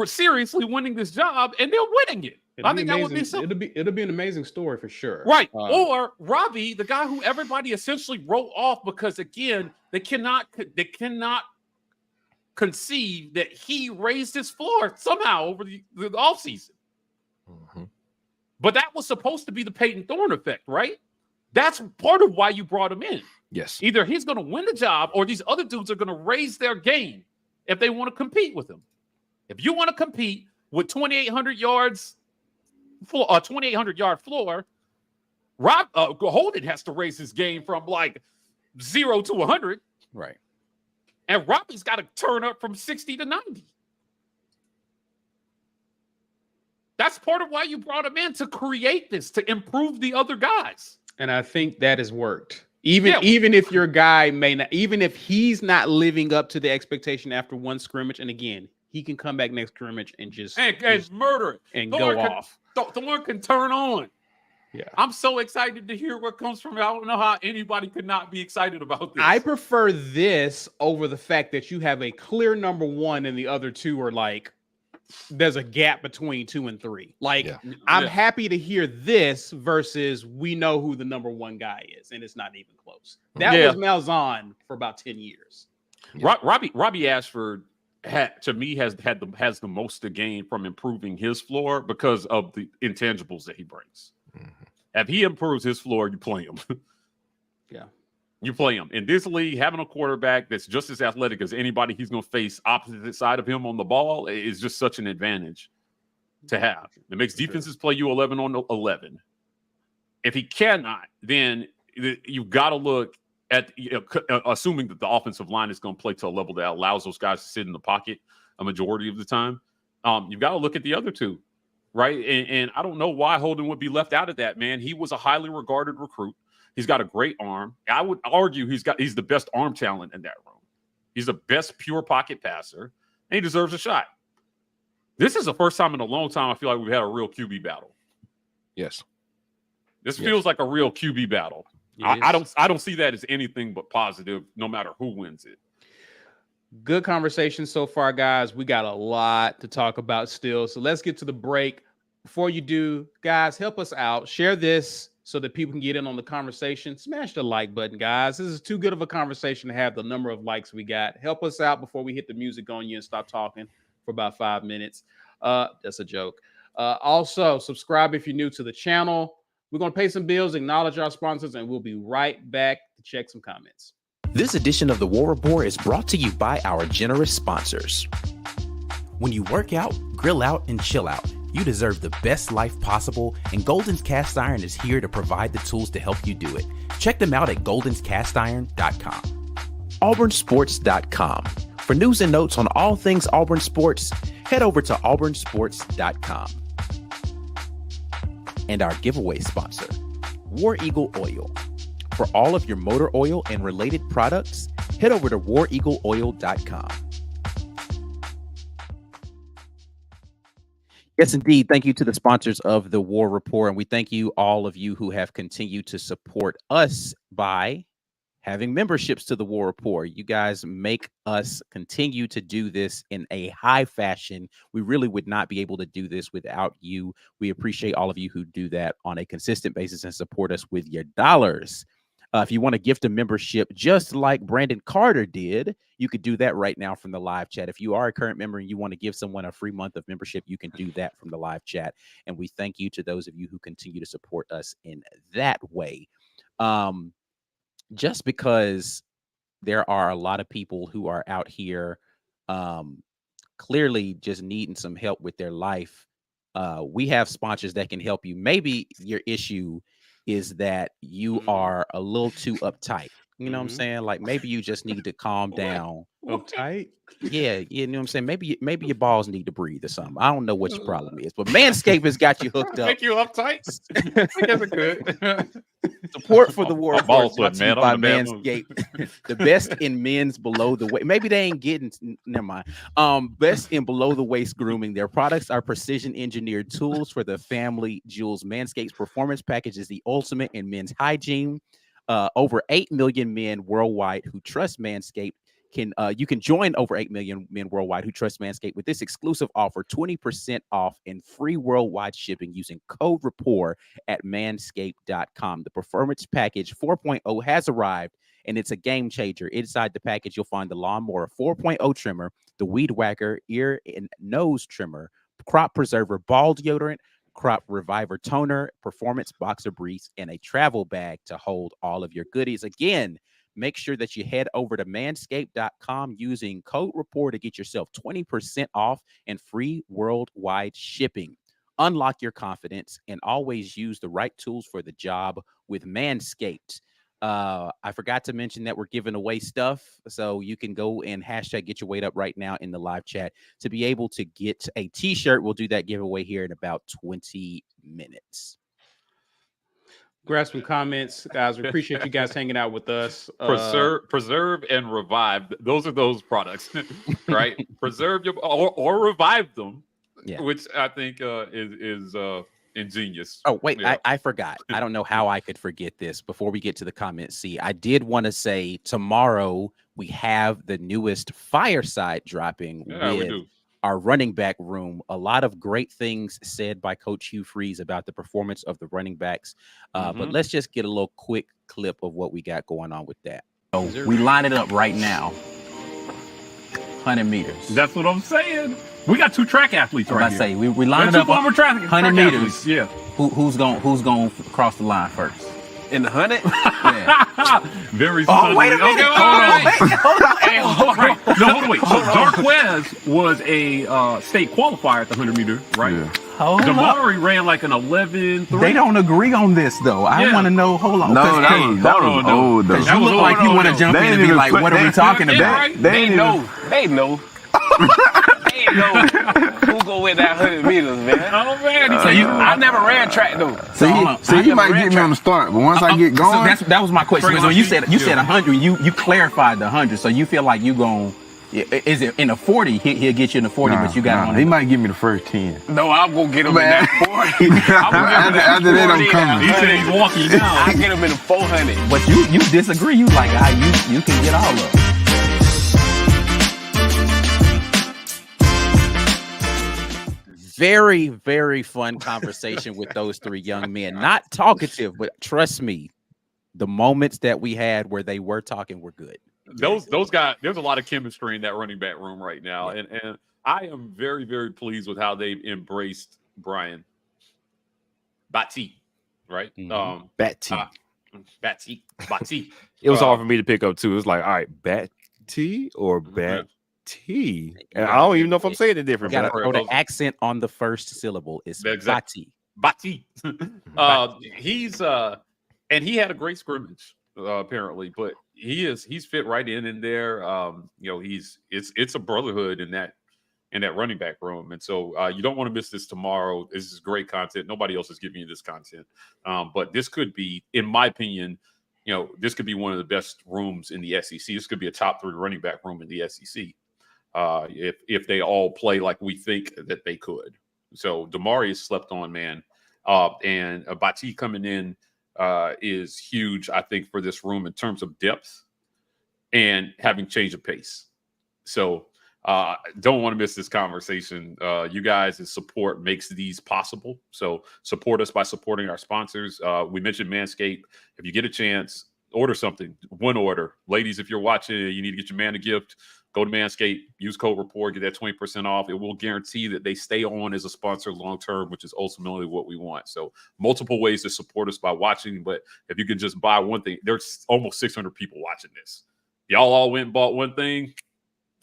seriously winning this job, and they're winning it? I think that would be something. It'll be an amazing story for sure. Right. Or Robbie, the guy who everybody essentially wrote off because, again, they cannot conceive that he raised his floor somehow over the offseason. Mm-hmm. But that was supposed to be the Peyton Thorne effect, right? That's part of why you brought him in. Yes. Either he's going to win the job or these other dudes are going to raise their game if they want to compete with him. If you want to compete with 2,800 yards, 2,800-yard floor, Holden has to raise his game from like 0 to 100. Right. And Robbie's got to turn up from 60 to 90. That's part of why you brought him in, to create this, to improve the other guys. And I think that has worked. Even if your guy may not, even if he's not living up to the expectation after one scrimmage, and again, he can come back next scrimmage and just murder it and go off. Thorne can turn on. Yeah, I'm so excited to hear what comes from it. I don't know how anybody could not be excited about this. I prefer this over the fact that you have a clear number one and the other two are like, there's a gap between 2 and 3. Like, I'm happy to hear this versus we know who the number one guy is, and it's not even close. That was Malzahn for about 10 years. Yeah. Robbie Ashford has the most to gain from improving his floor because of the intangibles that he brings. Mm-hmm. If he improves his floor, you play him. Yeah. You play him. In this league, having a quarterback that's just as athletic as anybody he's going to face opposite side of him on the ball is just such an advantage to have. It makes defenses play you 11 on 11. If he cannot, then you've got to look at, assuming that the offensive line is going to play to a level that allows those guys to sit in the pocket a majority of the time. You've got to look at the other two, right? And I don't know why Holden would be left out of that, man. He was a highly regarded recruit. He's got a great arm. I would argue he's the best arm talent in that room. He's the best pure pocket passer, and he deserves a shot. This is the first time in a long time I feel like we've had a real QB battle. Yes. This feels like a real QB battle. I don't see that as anything but positive, no matter who wins it. Good conversation so far, guys. We got a lot to talk about still. So let's get to the break. Before you do, guys, help us out. Share this so that people can get in on the conversation. Smash the like button, guys. This is too good of a conversation to have the number of likes we got. Help us out before we hit the music on you and stop talking for about 5 minutes. That's a joke. Also, subscribe if you're new to the channel. We're going to pay some bills, acknowledge our sponsors, and we'll be right back to check some comments. This edition of the War Rapport is brought to you by our generous sponsors. When you work out, grill out, and chill out, you deserve the best life possible, and Golden's Cast Iron is here to provide the tools to help you do it. Check them out at goldenscastiron.com. auburnsports.com. For news and notes on all things Auburn Sports, head over to auburnsports.com. And our giveaway sponsor, War Eagle Oil. For all of your motor oil and related products, head over to wareagleoil.com. Yes, indeed. Thank you to the sponsors of the War Rapport. And we thank you, all of you who have continued to support us by having memberships to the War Rapport. You guys make us continue to do this in a high fashion. We really would not be able to do this without you. We appreciate all of you who do that on a consistent basis and support us with your dollars. If you want to gift a membership just like Brandon Carter did, you could do that right now from the live chat. If you are a current member and you want to give someone a free month of membership, you can do that from the live chat. And we thank you to those of you who continue to support us in that way. Just because there are a lot of people who are out here clearly just needing some help with their life, we have sponsors that can help you. Maybe your issue is that you are a little too uptight. You know what I'm saying? Like maybe you just need to calm down. Uptight. Yeah, you know what I'm saying? Maybe your balls need to breathe or something. I don't know what your problem is, but Manscaped has got you hooked up. Make you uptight. I guess it could. Support for the war I'm ball brought to you sweating, by man. I'm in the Manscaped. The best in men's below the waist. Maybe they ain't getting. Never mind. Best in below the waist grooming. Their products are precision engineered tools for the family jewels. Manscaped's performance package is the ultimate in men's hygiene. Over 8 million men worldwide who trust Manscaped you can join over 8 million men worldwide who trust Manscaped with this exclusive offer, 20% off and free worldwide shipping using code Rapport at manscaped.com. The Performance Package 4.0 has arrived, and it's a game changer. Inside the package, you'll find the Lawnmower 4.0 trimmer, the Weed Whacker ear and nose trimmer, Crop Preserver ball deodorant, Crop Reviver toner, Performance boxer briefs, and a travel bag to hold all of your goodies. Again, make sure that you head over to manscaped.com using code Rapport to get yourself 20% off and free worldwide shipping. Unlock your confidence and always use the right tools for the job with Manscaped. I forgot to mention that we're giving away stuff, so you can go and hashtag get your weight up right now in the live chat to be able to get a t-shirt. We'll do that giveaway here in about 20 minutes. Grab some comments, guys. We appreciate you guys hanging out with us. Preserve and revive. Those are those products, right? Preserve your or revive them, which I think is ingenious. Oh, wait, yeah. I forgot. I don't know how I could forget this before we get to the comments. See, I did want to say tomorrow we have the newest Fireside dropping with our running back room. A lot of great things said by Coach Hugh Freeze about the performance of the running backs. But let's just get a little quick clip of what we got going on with that. So we line it up right now. 100 meters. That's what I'm saying. We got two track athletes right here. I say we line it up 100 meters. Athletes. Yeah. Who's going to cross the line first? In the 100? Yeah. Very Oh, wait a minute. Hold on. No, hold on. Wait. So Darquez was a state qualifier at the 100 meter, right? Yeah. Damari ran like an 11.3. They don't agree on this, though. I want to know. Hold on. No, that was old, though. You look like you want to jump in and be like, what are we talking about? They know. They know who go with that 100 meters, man. Oh, man. I never ran track, though. So you might get me on the start, but once I get going. So that was my question. Because when you said 100, you clarified the 100. So you feel like you going, is it in the 40? He'll get you in the 40, but you got on. He might give me the first 10. No, I'm going to get him in that 40. After that, I'm coming. He said he's walking down. I get him in the 400. But you disagree. You like, you can get all of it. Very, very fun conversation with those three young men. Not talkative, but trust me, the moments that we had where they were talking were good. Those guys, there's a lot of chemistry in that running back room right now. And I am very, very pleased with how they've embraced Brian Bati, right? Bati. It was hard for me to pick up too. It was like, all right, Bati or Bati. And I don't even know if I'm saying it different. You gotta throw the accent on the first syllable. It's Bati. Bati. He's and he had a great scrimmage apparently, but he's fit right in there. It's a brotherhood in that running back room, and so you don't want to miss this tomorrow. This is great content. Nobody else is giving you this content, but this could be, in my opinion, this could be one of the best rooms in the SEC. This could be a top 3 running back room in the SEC. If they all play like we think that they could. So Damari is slept on, man. And Bati coming in is huge, I think, for this room in terms of depth and having change of pace. So don't want to miss this conversation. You guys' support makes these possible. So support us by supporting our sponsors. We mentioned Manscaped. If you get a chance, order something. One order. Ladies, if you're watching, you need to get your man a gift. Go to Manscaped, use code Rapport, get that 20% off. It will guarantee that they stay on as a sponsor long-term, which is ultimately what we want. So multiple ways to support us by watching, but if you could just buy one thing, there's almost 600 people watching this. Y'all all went and bought one thing.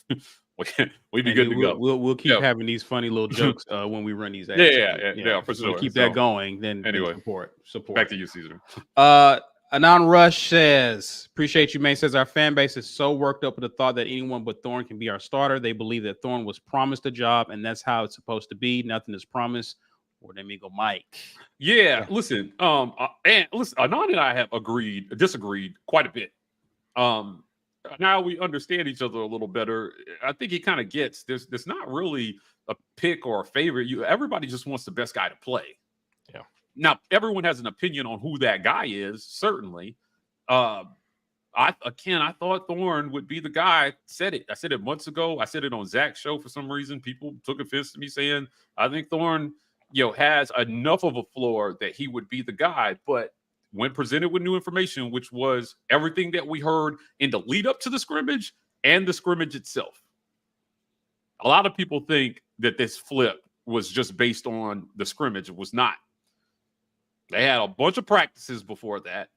We'd be good to go. We'll keep having these funny little jokes when we run these ads. Yeah, for sure. We'll keep that going. Then anyway, support. Back to you, Caesar. Anon Rush says, appreciate you, man. Says our fan base is so worked up with the thought that anyone but Thorne can be our starter. They believe that Thorne was promised a job, and that's how it's supposed to be. Nothing is promised. Or let me go, Mike. Yeah, listen, and listen, Anon and I have disagreed quite a bit. Now we understand each other a little better. I think he kind of gets there's not really a pick or a favorite. Everybody just wants the best guy to play. Yeah. Now everyone has an opinion on who that guy is. Certainly, I thought Thorne would be the guy. I said it months ago. I said it on Zach's show. For some reason, people took offense to me saying I think Thorne, has enough of a floor that he would be the guy. But when presented with new information, which was everything that we heard in the lead up to the scrimmage and the scrimmage itself, a lot of people think that this flip was just based on the scrimmage. It was not. They had a bunch of practices before that,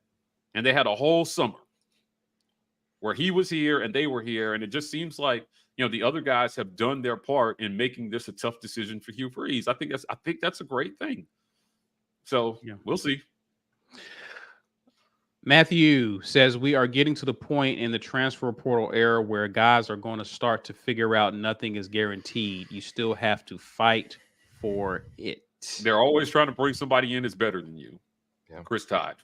and they had a whole summer where he was here and they were here, and it just seems like the other guys have done their part in making this a tough decision for Hugh Freeze. I think that's a great thing. So we'll see. Matthew says we are getting to the point in the transfer portal era where guys are going to start to figure out nothing is guaranteed. You still have to fight for it. They're always trying to bring somebody in that's better than you. Yeah. Chris Todd.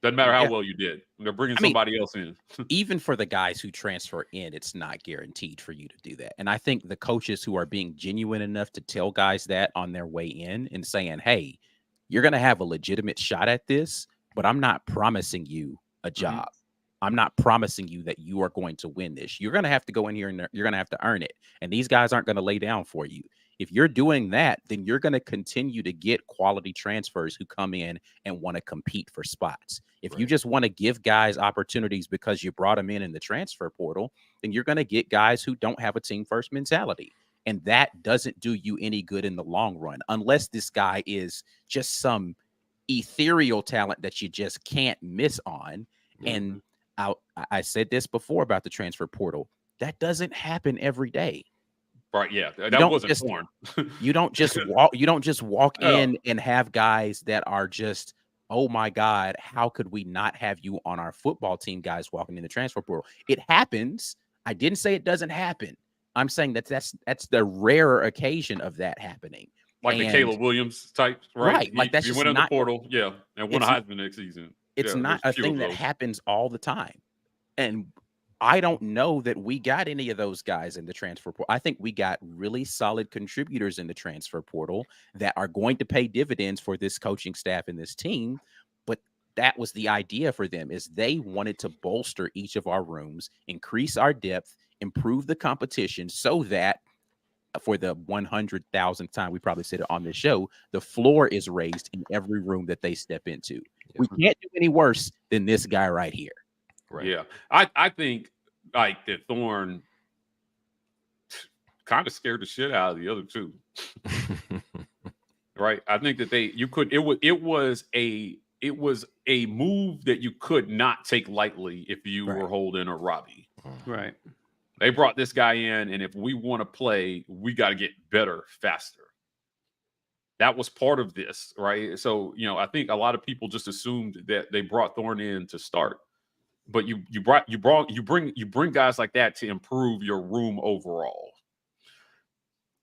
Doesn't matter how well you did. They're bringing somebody else in. Even for the guys who transfer in, it's not guaranteed for you to do that. And I think the coaches who are being genuine enough to tell guys that on their way in and saying, hey, you're going to have a legitimate shot at this, but I'm not promising you a job. I'm not promising you that you are going to win this. You're going to have to go in here and you're going to have to earn it. And these guys aren't going to lay down for you. If you're doing that, then you're going to continue to get quality transfers who come in and want to compete for spots. If you just want to give guys opportunities because you brought them in the transfer portal, then you're going to get guys who don't have a team first mentality. And that doesn't do you any good in the long run, unless this guy is just some ethereal talent that you just can't miss on. And I said this before about the transfer portal. That doesn't happen every day. Right. Yeah. That wasn't Thorne. You don't just walk in and have guys that are just, oh my God, how could we not have you on our football team, guys walking in the transfer portal? It happens. I didn't say it doesn't happen. I'm saying that's the rarer occasion of that happening. Like the Caleb Williams type, right? Like that's you just went in not, the portal, and won a Heisman next season. It's not a thing that happens all the time. And I don't know that we got any of those guys in the transfer portal. I think we got really solid contributors in the transfer portal that are going to pay dividends for this coaching staff and this team. But that was the idea for them, is they wanted to bolster each of our rooms, increase our depth, improve the competition so that for the 100,000th time, we probably said it on this show, the floor is raised in every room that they step into. Yeah. We can't do any worse than this guy right here. Right. Yeah. I think like that Thorne kind of scared the shit out of the other two. Right. I think that it was a move that you could not take lightly if you were Holden or Robbie. Right. They brought this guy in, and if we want to play, we got to get better faster. That was part of this, right? So, I think a lot of people just assumed that they brought Thorne in to start. But you bring guys like that to improve your room overall,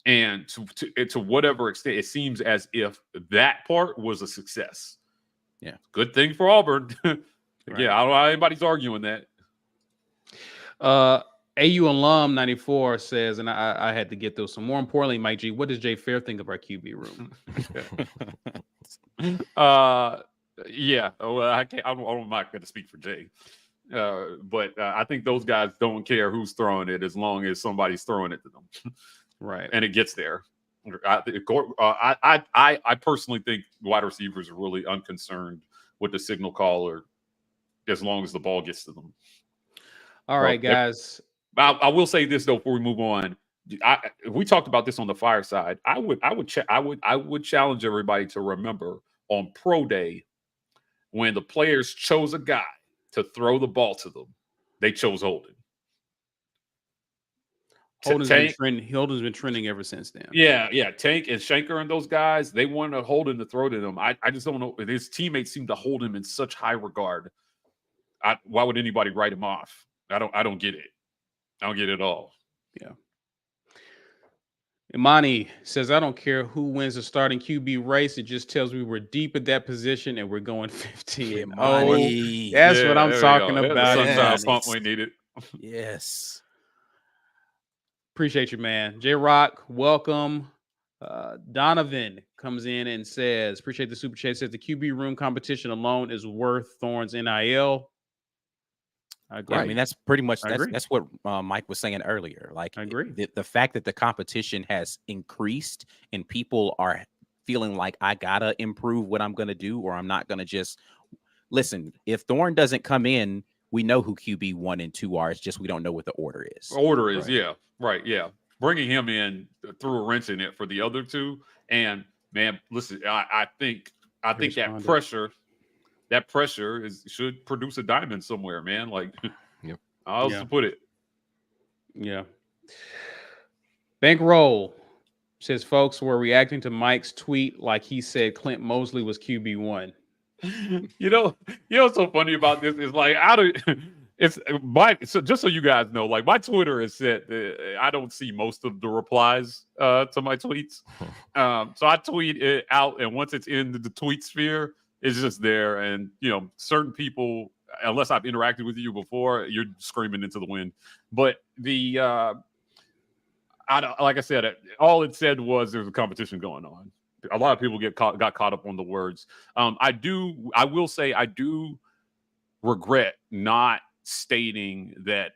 and to whatever extent it seems as if that part was a success. Yeah, good thing for Auburn. Right. Yeah, I don't know how anybody's arguing that. AU alum 94 says, and I had to get those. So more importantly, Mike G, what does Jay Fair think of our QB room? Yeah, well, I'm not going to speak for Jay. But I think those guys don't care who's throwing it as long as somebody's throwing it to them. Right. And it gets there. I personally think wide receivers are really unconcerned with the signal caller as long as the ball gets to them. All right, guys. I will say this though before we move on. We talked about this on the fireside. I would challenge everybody to remember on Pro Day when the players chose a guy to throw the ball to them, they chose Holden. Holden's been trending. Holden's been trending ever since then. Yeah. Tank and Shanker and those guys, they want to Holden to throw to them. I just don't know. His teammates seem to hold him in such high regard. Why would anybody write him off? I don't get it. I don't get it at all. Yeah. Imani says, I don't care who wins the starting QB race. It just tells me we're deep at that position and we're going 15-0. That's what I'm talking about. Sunshine pump we needed. Yes. Appreciate you, man. J-Rock, welcome. Donovan comes in and says, appreciate the super chat. Says the QB room competition alone is worth Thorne's NIL. I agree. Yeah, I mean, that's pretty much that's what Mike was saying earlier. Like, I agree. The fact that the competition has increased and people are feeling like I gotta improve what I'm gonna do, or I'm not gonna just listen. If Thorne doesn't come in, we know who QB 1 and 2 are. It's just we don't know what the order is. Yeah. Bringing him in threw a wrench in it for the other two. And man, listen, I think that pressure should produce a diamond somewhere, man. Like, how else to put it? Yeah. Bankroll says, folks were reacting to Mike's tweet like he said Clint Mosley was QB1. You know what's so funny about this is like so just so you guys know, like my Twitter is set. I don't see most of the replies to my tweets. So I tweet it out, and once it's in the tweet sphere, it's just there. And certain people, unless I've interacted with you before, you're screaming into the wind. But like I said, all it said was there's a competition going on. A lot of people got caught up on the words. I will say I do regret not stating that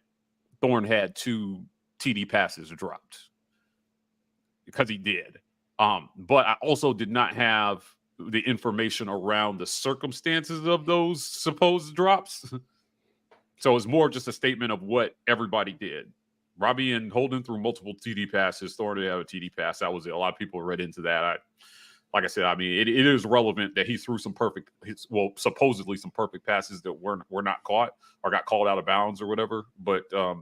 Thorne had 2 TD passes dropped, because he did. But I also did not have the information around the circumstances of those supposed drops. So it's more just a statement of what everybody did. Robbie and Holden threw multiple TD passes. Thorne did have a TD pass. That was it. A lot of people read into that. Like I said, I mean, it is relevant that he threw supposedly some perfect passes that were not caught or got called out of bounds or whatever. But, I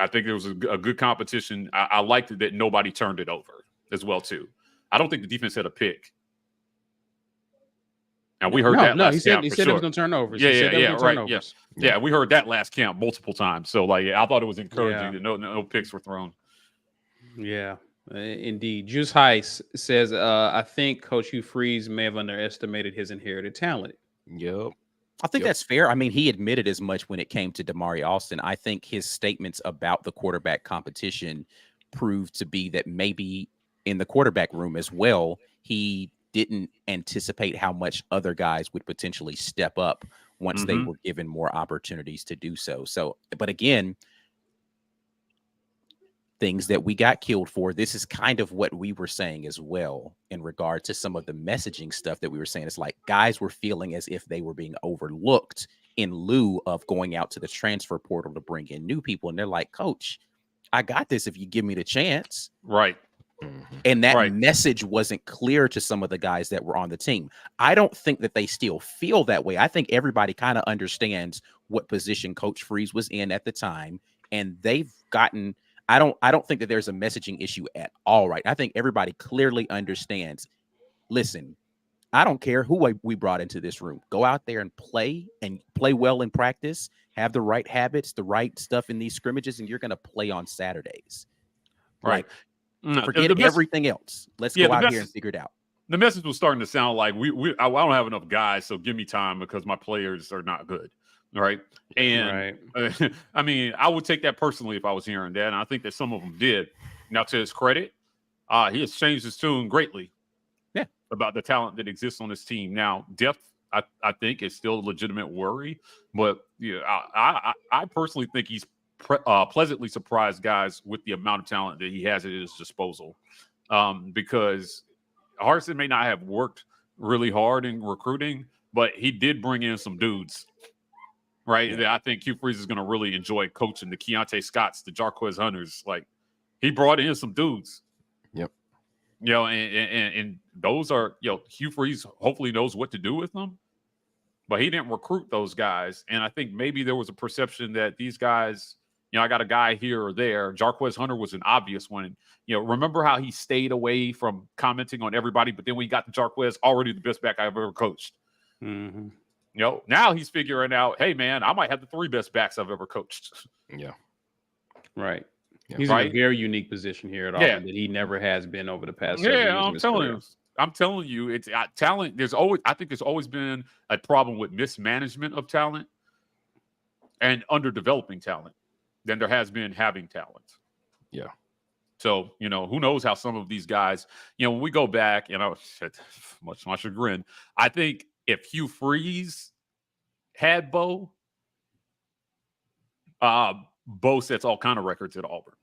think it was a good competition. I liked it that nobody turned it over as well, too. I don't think the defense had a pick. And we heard that last camp. He said it was going to turn over. Yeah, we heard that last camp multiple times. So, I thought it was encouraging that no picks were thrown. Yeah. Indeed. Juice Heiss says, I think Coach Hugh Freeze may have underestimated his inherited talent. Yep. I think that's fair. I mean, he admitted as much when it came to Damari Alston. I think his statements about the quarterback competition proved to be that maybe in the quarterback room as well, he didn't anticipate how much other guys would potentially step up once they were given more opportunities to do so. But again, things that we got killed for. This is kind of what we were saying as well in regard to some of the messaging stuff that we were saying. It's like guys were feeling as if they were being overlooked in lieu of going out to the transfer portal to bring in new people. And they're like, Coach, I got this if you give me the chance. Right. And that message wasn't clear to some of the guys that were on the team. I don't think that they still feel that way. I think everybody kind of understands what position Coach Freeze was in at the time. And they've gotten... I don't think that there's a messaging issue at all, right? I think everybody clearly understands. Listen, I don't care who we brought into this room. Go out there and play well in practice, have the right habits, the right stuff in these scrimmages, and you're going to play on Saturdays. Right. Forget everything else. Let's go out here and figure it out. The message was starting to sound like I don't have enough guys, so give me time because my players are not good. Right. And I mean, I would take that personally if I was hearing that. And I think that some of them did. Now, to his credit, he has changed his tune greatly. Yeah. About the talent that exists on this team. Now, depth, I think, is still a legitimate worry. But I personally think he's pleasantly surprised guys with the amount of talent that he has at his disposal. Because Harsin may not have worked really hard in recruiting, but he did bring in some dudes. Right. Yeah. I think Hugh Freeze is going to really enjoy coaching the Keontae Scotts, the Jarquez Hunters. Like, he brought in some dudes. Yep. And those are, Hugh Freeze hopefully knows what to do with them, but he didn't recruit those guys. And I think maybe there was a perception that these guys I got a guy here or there. Jarquez Hunter was an obvious one. Remember how he stayed away from commenting on everybody, but then when he got to Jarquez, already the best back I've ever coached. Mm-hmm. Now he's figuring out, hey, man, I might have the 3 best backs I've ever coached. Yeah. Right. Yeah. He's in a very unique position here at Auburn that he never has been over the past several years. I'm telling you, it's talent. I think there's always been a problem with mismanagement of talent and underdeveloping talent than there has been having talent. Yeah. So, who knows how some of these guys, when we go back, much to my chagrin, I think if Hugh Freeze had Bo sets all kind of records at Auburn.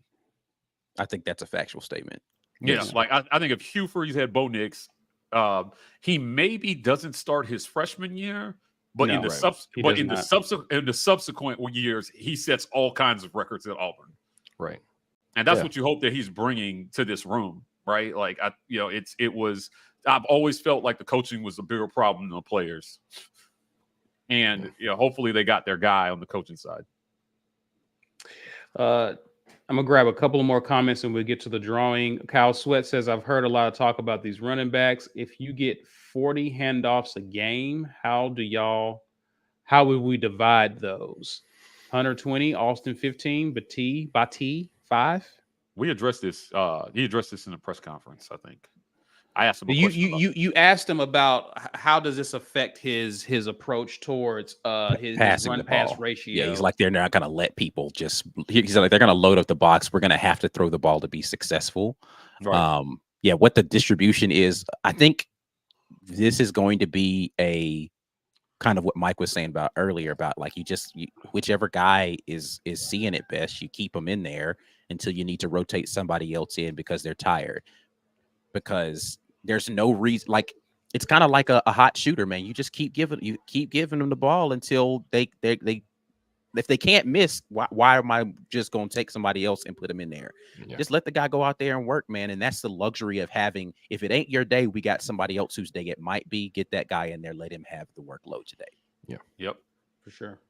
I think that's a factual statement. Yeah, like I think if Hugh Freeze had Bo Nix, he maybe doesn't start his freshman year, but in the subsequent years, he sets all kinds of records at Auburn. Right. And that's what you hope that he's bringing to this room, right? Like I've always felt like the coaching was a bigger problem than the players. And hopefully they got their guy on the coaching side. I'm going to grab a couple of more comments and we'll get to the drawing. Kyle Sweat says, I've heard a lot of talk about these running backs. If you get 40 handoffs a game, how would we divide those? Hunter 20, Austin 15, Bati 5? We addressed this. He addressed this in a press conference, I think. I asked him. You asked him about how does this affect his approach towards his run pass ratio. Yeah, he's like they're not going to let people just. He's like they're going to load up the box. We're going to have to throw the ball to be successful. Right. What the distribution is, I think this is going to be a kind of what Mike was saying about earlier about like whichever guy is seeing it best, you keep them in there until you need to rotate somebody else in because they're tired. Because there's no reason, like it's kind of like a hot shooter, man. You just keep giving them the ball until they if they can't miss. Why am I just going to take somebody else and put them in there? Yeah. Just let the guy go out there and work, man. And that's the luxury of having. If it ain't your day, we got somebody else whose day it might be. Get that guy in there. Let him have the workload today. Yeah. Yep. For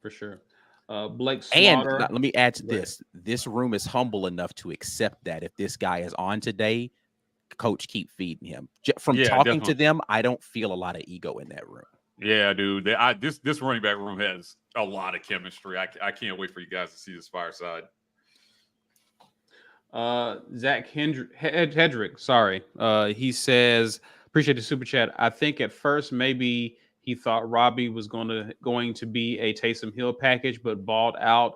sure. Blake Slaughter. And let me add to this. This room is humble enough to accept that if this guy is on today, coach keep feeding him. From talking definitely. to them, I don't feel a lot of ego in that room. Yeah, dude. This running back room has a lot of chemistry. I can't wait for you guys to see this fireside. Zach Hedrick, sorry. He says, appreciate the super chat. I think at first maybe he thought Robbie was going to be a Taysom Hill package, but balled out.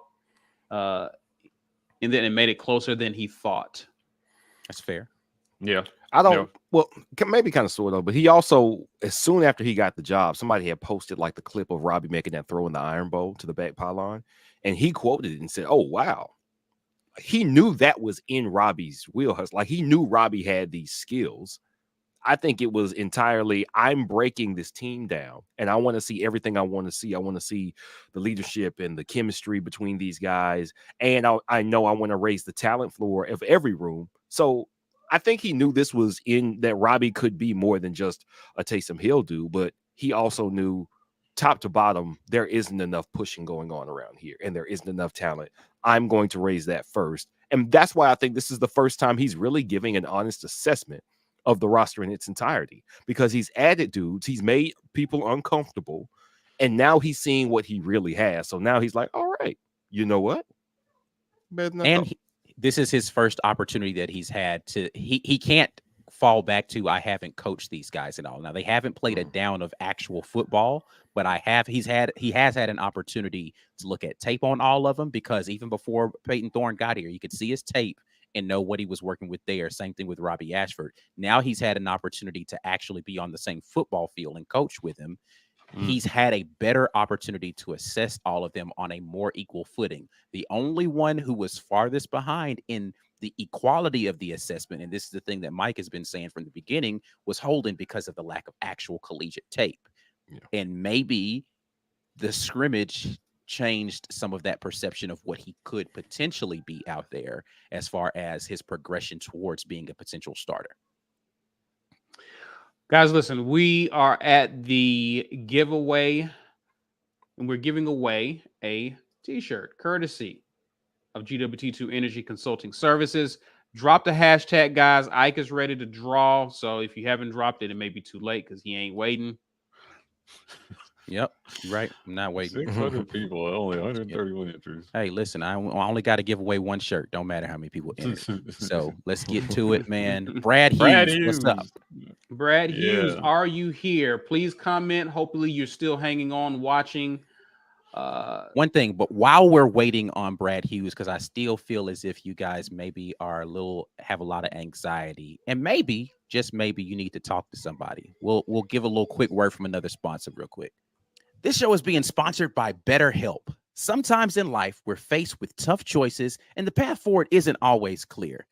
And then it made it closer than he thought. That's fair. Yeah. I don't, well, maybe kind of sort of, but he also, as soon after he got the job, somebody had posted like the clip of Robbie making that throw in the Iron Bowl to the back pylon. And he quoted it and said, oh, wow. He knew that was in Robbie's wheelhouse. Like he knew Robbie had these skills. I think it was entirely, I'm breaking this team down and I want to see everything I want to see. I want to see the leadership and the chemistry between these guys. And I know I want to raise the talent floor of every room. So I think he knew this was that Robbie could be more than just a Taysom Hill dude, but he also knew top to bottom, there isn't enough pushing going on around here and there isn't enough talent. I'm going to raise that first. And that's why I think this is the first time he's really giving an honest assessment of the roster in its entirety, because he's added dudes, he's made people uncomfortable, and now he's seeing what he really has. So now he's like, all right, you know what? This is his first opportunity that he's had to, he can't fall back to, I haven't coached these guys at all. Now they haven't played a down of actual football, but he has had an opportunity to look at tape on all of them, because even before Peyton Thorne got here, you could see his tape and know what he was working with there. Same thing with Robbie Ashford. Now he's had an opportunity to actually be on the same football field and coach with him. He's had a better opportunity to assess all of them on a more equal footing. The only one who was farthest behind in the equality of the assessment, and this is the thing that Mike has been saying from the beginning, was Holden, because of the lack of actual collegiate tape. Yeah. And maybe the scrimmage changed some of that perception of what he could potentially be out there as far as his progression towards being a potential starter. Guys, listen, we are at the giveaway, and we're giving away a t-shirt courtesy of GWT2 Energy Consulting Services. Drop the hashtag, guys. Ike is ready to draw. So if you haven't dropped it, it may be too late because he ain't waiting. Yep, right. I'm not waiting. 600 people, only 131 entries. Hey, listen, I only got to give away one shirt. Don't matter how many people enter. So let's get to it, man. Brad Hughes, what's up? Brad Hughes, are you here? Please comment. Hopefully you're still hanging on, watching. One thing, but while we're waiting on Brad Hughes, because I still feel as if you guys maybe are have a lot of anxiety, and maybe, just maybe, you need to talk to somebody. We'll give a little quick word from another sponsor real quick. This show is being sponsored by BetterHelp. Sometimes in life, we're faced with tough choices, and the path forward isn't always clear.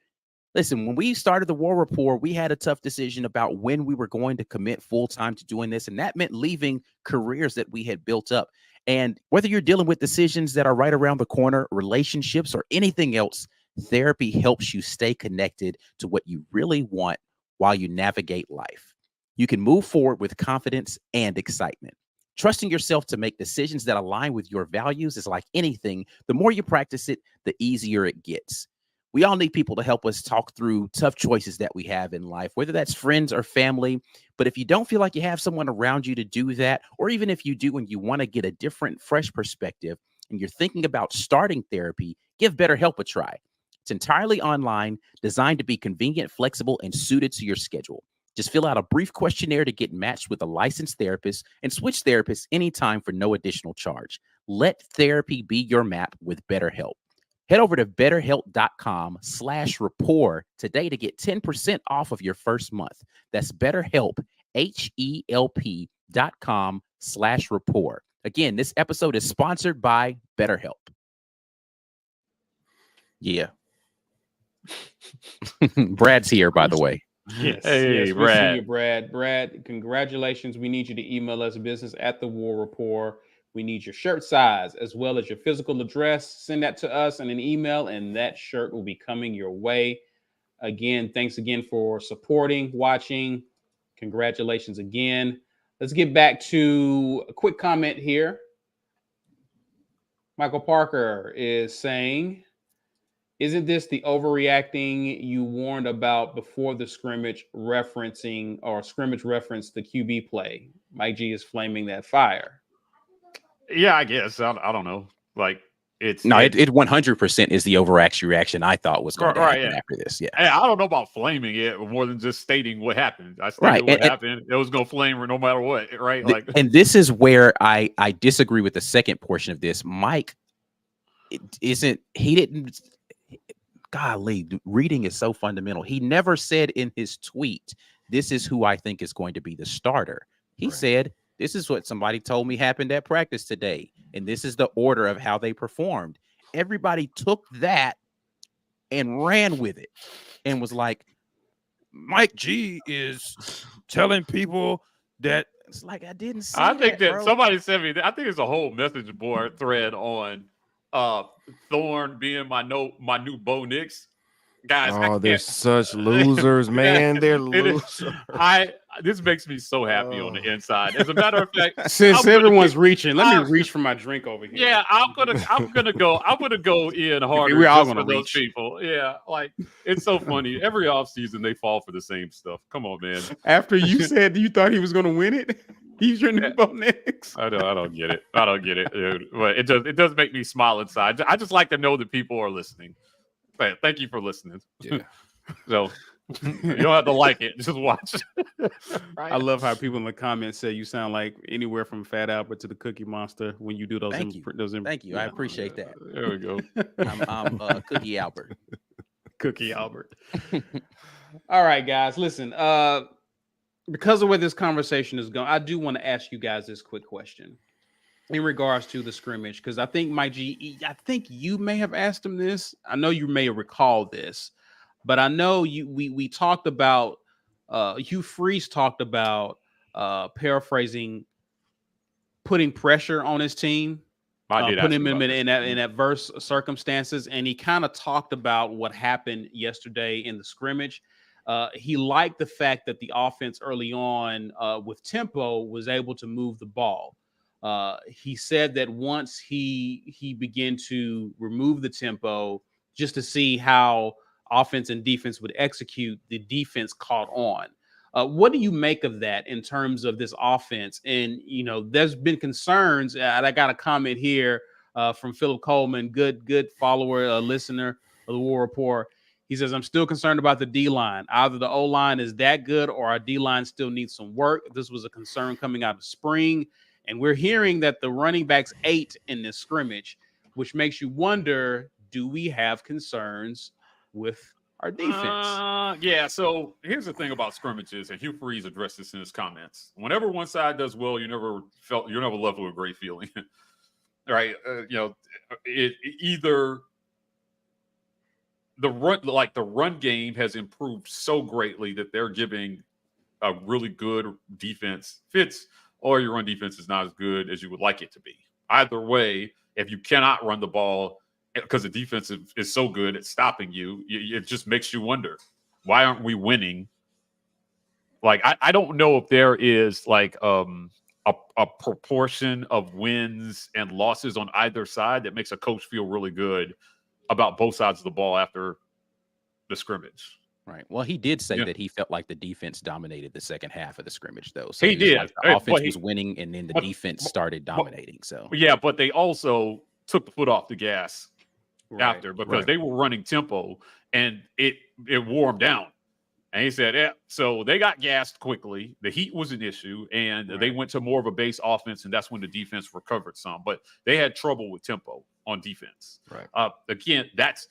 Listen, when we started the War Rapport, we had a tough decision about when we were going to commit full-time to doing this, and that meant leaving careers that we had built up. And whether you're dealing with decisions that are right around the corner, relationships, or anything else, therapy helps you stay connected to what you really want while you navigate life. You can move forward with confidence and excitement. Trusting yourself to make decisions that align with your values is like anything. The more you practice it, the easier it gets. We all need people to help us talk through tough choices that we have in life, whether that's friends or family. But if you don't feel like you have someone around you to do that, or even if you do and you want to get a different, fresh perspective, and you're thinking about starting therapy, give BetterHelp a try. It's entirely online, designed to be convenient, flexible, and suited to your schedule. Just fill out a brief questionnaire to get matched with a licensed therapist and switch therapists anytime for no additional charge. Let therapy be your map with BetterHelp. Head over to betterhelp.com/rapport today to get 10% off of your first month. That's BetterHelp, HELP.com/rapport. Again, this episode is sponsored by BetterHelp. Yeah. Brad's here, by the way. Yes. Hey, yes, Brad. We see you, Brad. Brad, congratulations. We need you to email us business@thewar-rapport. We need your shirt size as well as your physical address. Send that to us in an email, and that shirt will be coming your way. Again, thanks again for supporting, watching. Congratulations again. Let's get back to a quick comment here. Michael Parker is saying, isn't this the overreacting you warned about before the scrimmage referenced the QB play? Mike G is flaming that fire. Yeah, I guess. I don't know. Like, it 100% is the reaction I thought was going to happen after this. Yeah. I don't know about flaming it more than just stating what happened. I stated what happened. It was going to flame no matter what, right? And this is where I disagree with the second portion of this. Mike golly, reading is so fundamental. He never said in his tweet, this is who I think is going to be the starter. He said, this is what somebody told me happened at practice today. And this is the order of how they performed. Everybody took that and ran with it and was like, Mike G is telling people that. It's like, I didn't see I think that bro. Somebody sent me, I think it's a whole message board thread on Thorne being my new Bo Nix. Guys, they're such losers, man. They're losers. This makes me so happy on the inside. As a matter of fact, since everyone's reaching, let me reach for my drink over here. Yeah, I'm gonna go in harder. We're all gonna for those people. Yeah, like it's so funny. Every offseason they fall for the same stuff. Come on, man. After you said you thought he was gonna win it, he's your new Bo Nix. I don't get it. I don't get it, dude. But it does make me smile inside. I just like to know that people are listening. But thank you for listening. Yeah. So you don't have to like it, just watch. I love how people in the comments say you sound like anywhere from Fat Albert to the Cookie Monster when you do those. Thank you. I appreciate that. There we go. I'm Cookie Albert. Cookie Albert. All right, guys. Listen, because of where this conversation is going, I do want to ask you guys this quick question in regards to the scrimmage, because I think Mike G, I think you may have asked him this. I know you may recall this, but I know we talked about Hugh Freeze talked about paraphrasing, putting pressure on his team, putting him in adverse circumstances, and he kind of talked about what happened yesterday in the scrimmage. He liked the fact that the offense early on with tempo was able to move the ball. He said that once he began to remove the tempo just to see how offense and defense would execute, the defense caught on. What do you make of that in terms of this offense? And, there's been concerns, and I got a comment here from Philip Coleman, good follower, listener of the War Rapport. He says, I'm still concerned about the D-line. Either the O-line is that good or our D-line still needs some work. This was a concern coming out of spring. And we're hearing that the running backs ate in this scrimmage, which makes you wonder, do we have concerns with our defense? Yeah, so here's the thing about scrimmages, and Hugh Freeze addressed this in his comments. Whenever one side does well, you're never left with a great feeling. Right? Either the run game has improved so greatly that they're giving a really good defense fits, or your run defense is not as good as you would like it to be. Either way, if you cannot run the ball because the defense is so good at stopping you, it just makes you wonder, why aren't we winning? Like, I don't know if there is like a proportion of wins and losses on either side that makes a coach feel really good about both sides of the ball after the scrimmage. Right. Well, he did say that he felt like the defense dominated the second half of the scrimmage, though. So he did. Like the offense was winning, and then the defense started dominating. But they also took the foot off the gas after, because they were running tempo, and it wore them down. And he said, so they got gassed quickly. The heat was an issue, and they went to more of a base offense, and that's when the defense recovered some. But they had trouble with tempo on defense. Right. Again, that's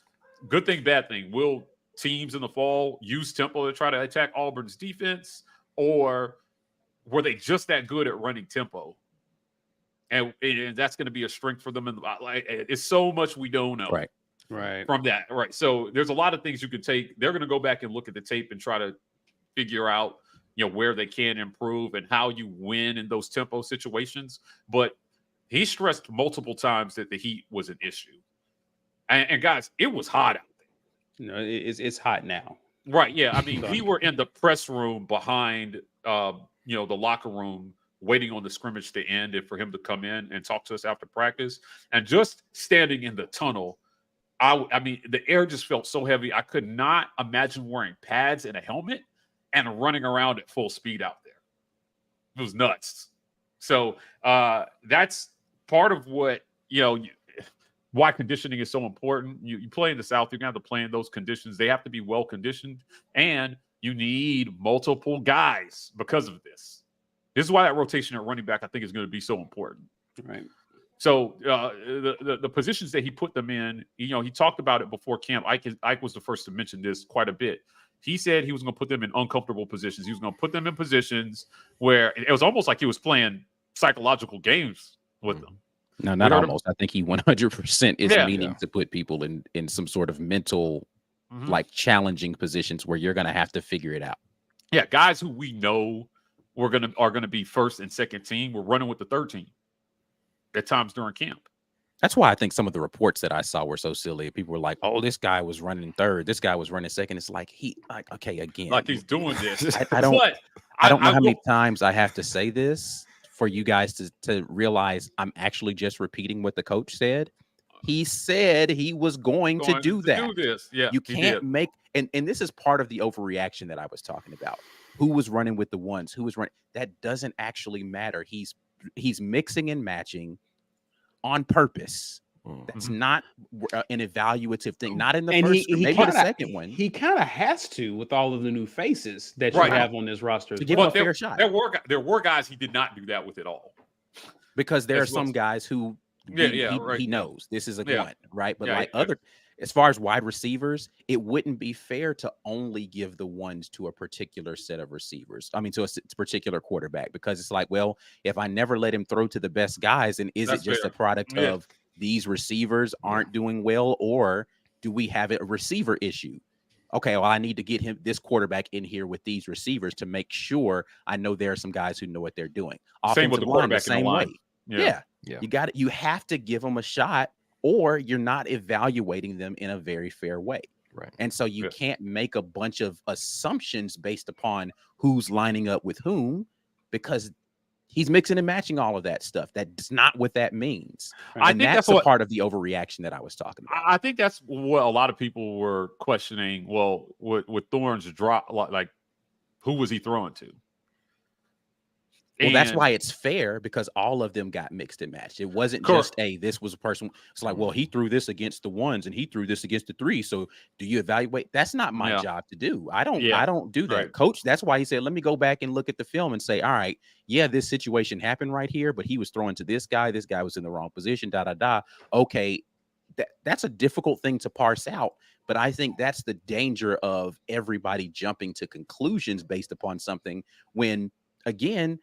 good thing, bad thing. Will teams in the fall use tempo to try to attack Auburn's defense, or were they just that good at running tempo? And that's going to be a strength for them. It's so much we don't know. Right. From that. Right. So there's a lot of things you can take. They're going to go back and look at the tape and try to figure out, where they can improve and how you win in those tempo situations. But he stressed multiple times that the heat was an issue. And guys, it was hot out there. It's hot now. Right. Yeah. I mean, we were in the press room behind, the locker room, waiting on the scrimmage to end and for him to come in and talk to us after practice. And just standing in the tunnel, I mean, the air just felt so heavy. I could not imagine wearing pads and a helmet and running around at full speed out there. It was nuts. So that's part of what, why conditioning is so important. You play in the South, you're going to have to play in those conditions. They have to be well conditioned, and you need multiple guys because of this. This is why that rotation at running back, I think, is going to be so important. Right. So the positions that he put them in, he talked about it before camp. Ike was the first to mention this quite a bit. He said he was going to put them in uncomfortable positions. He was going to put them in positions where it was almost like he was playing psychological games with them. No, not almost. I think he 100% is meaning to put people in some sort of mental, like challenging positions where you're going to have to figure it out. Yeah, guys who we know are going to be first and second team. We're running with the third team at times during camp. That's why I think some of the reports that I saw were so silly. People were like, "Oh, this guy was running third. This guy was running second." It's like okay, again, like he's doing this. I don't know how many times I have to say this for you guys to realize I'm actually just repeating what the coach said. He said he was going to do that. Do this. Yeah, you can't make and this is part of the overreaction that I was talking about. Who was running with the ones? Who was running? That doesn't actually matter. He's mixing and matching on purpose. That's not an evaluative thing. Not in the first, maybe the second one. He kind of has to with all of the new faces that you have on this roster. To give him a fair shot. There were guys he did not do that with at all. Because there are some guys who he knows this is a gun, right? But as far as wide receivers, it wouldn't be fair to only give the ones to a particular set of receivers. I mean, to a particular quarterback, because it's like, well, if I never let him throw to the best guys, and is it just a product of these receivers aren't doing well, or do we have a receiver issue? Okay, well, I need to get this quarterback in here with these receivers to make sure I know there are some guys who know what they're doing. Same with the quarterback in the line. Yeah. You have to give them a shot, or you're not evaluating them in a very fair way. Right. And so you can't make a bunch of assumptions based upon who's lining up with whom, because He's mixing and matching all of that stuff. That's not what that means. I And think that's a part of the overreaction that I was talking about. I think that's what a lot of people were questioning. Well, with Thorne's drop, like who was he throwing to? Well, that's why it's fair, because all of them got mixed and matched. It wasn't just, hey, this was a person. It's like, well, he threw this against the ones and he threw this against the three. So do you evaluate? That's not my job to do. I don't do that. Right. Coach, that's why he said, let me go back and look at the film and say, all right, yeah, this situation happened right here, but he was throwing to this guy. This guy was in the wrong position, Okay, that's a difficult thing to parse out. But I think that's the danger of everybody jumping to conclusions based upon something when, again,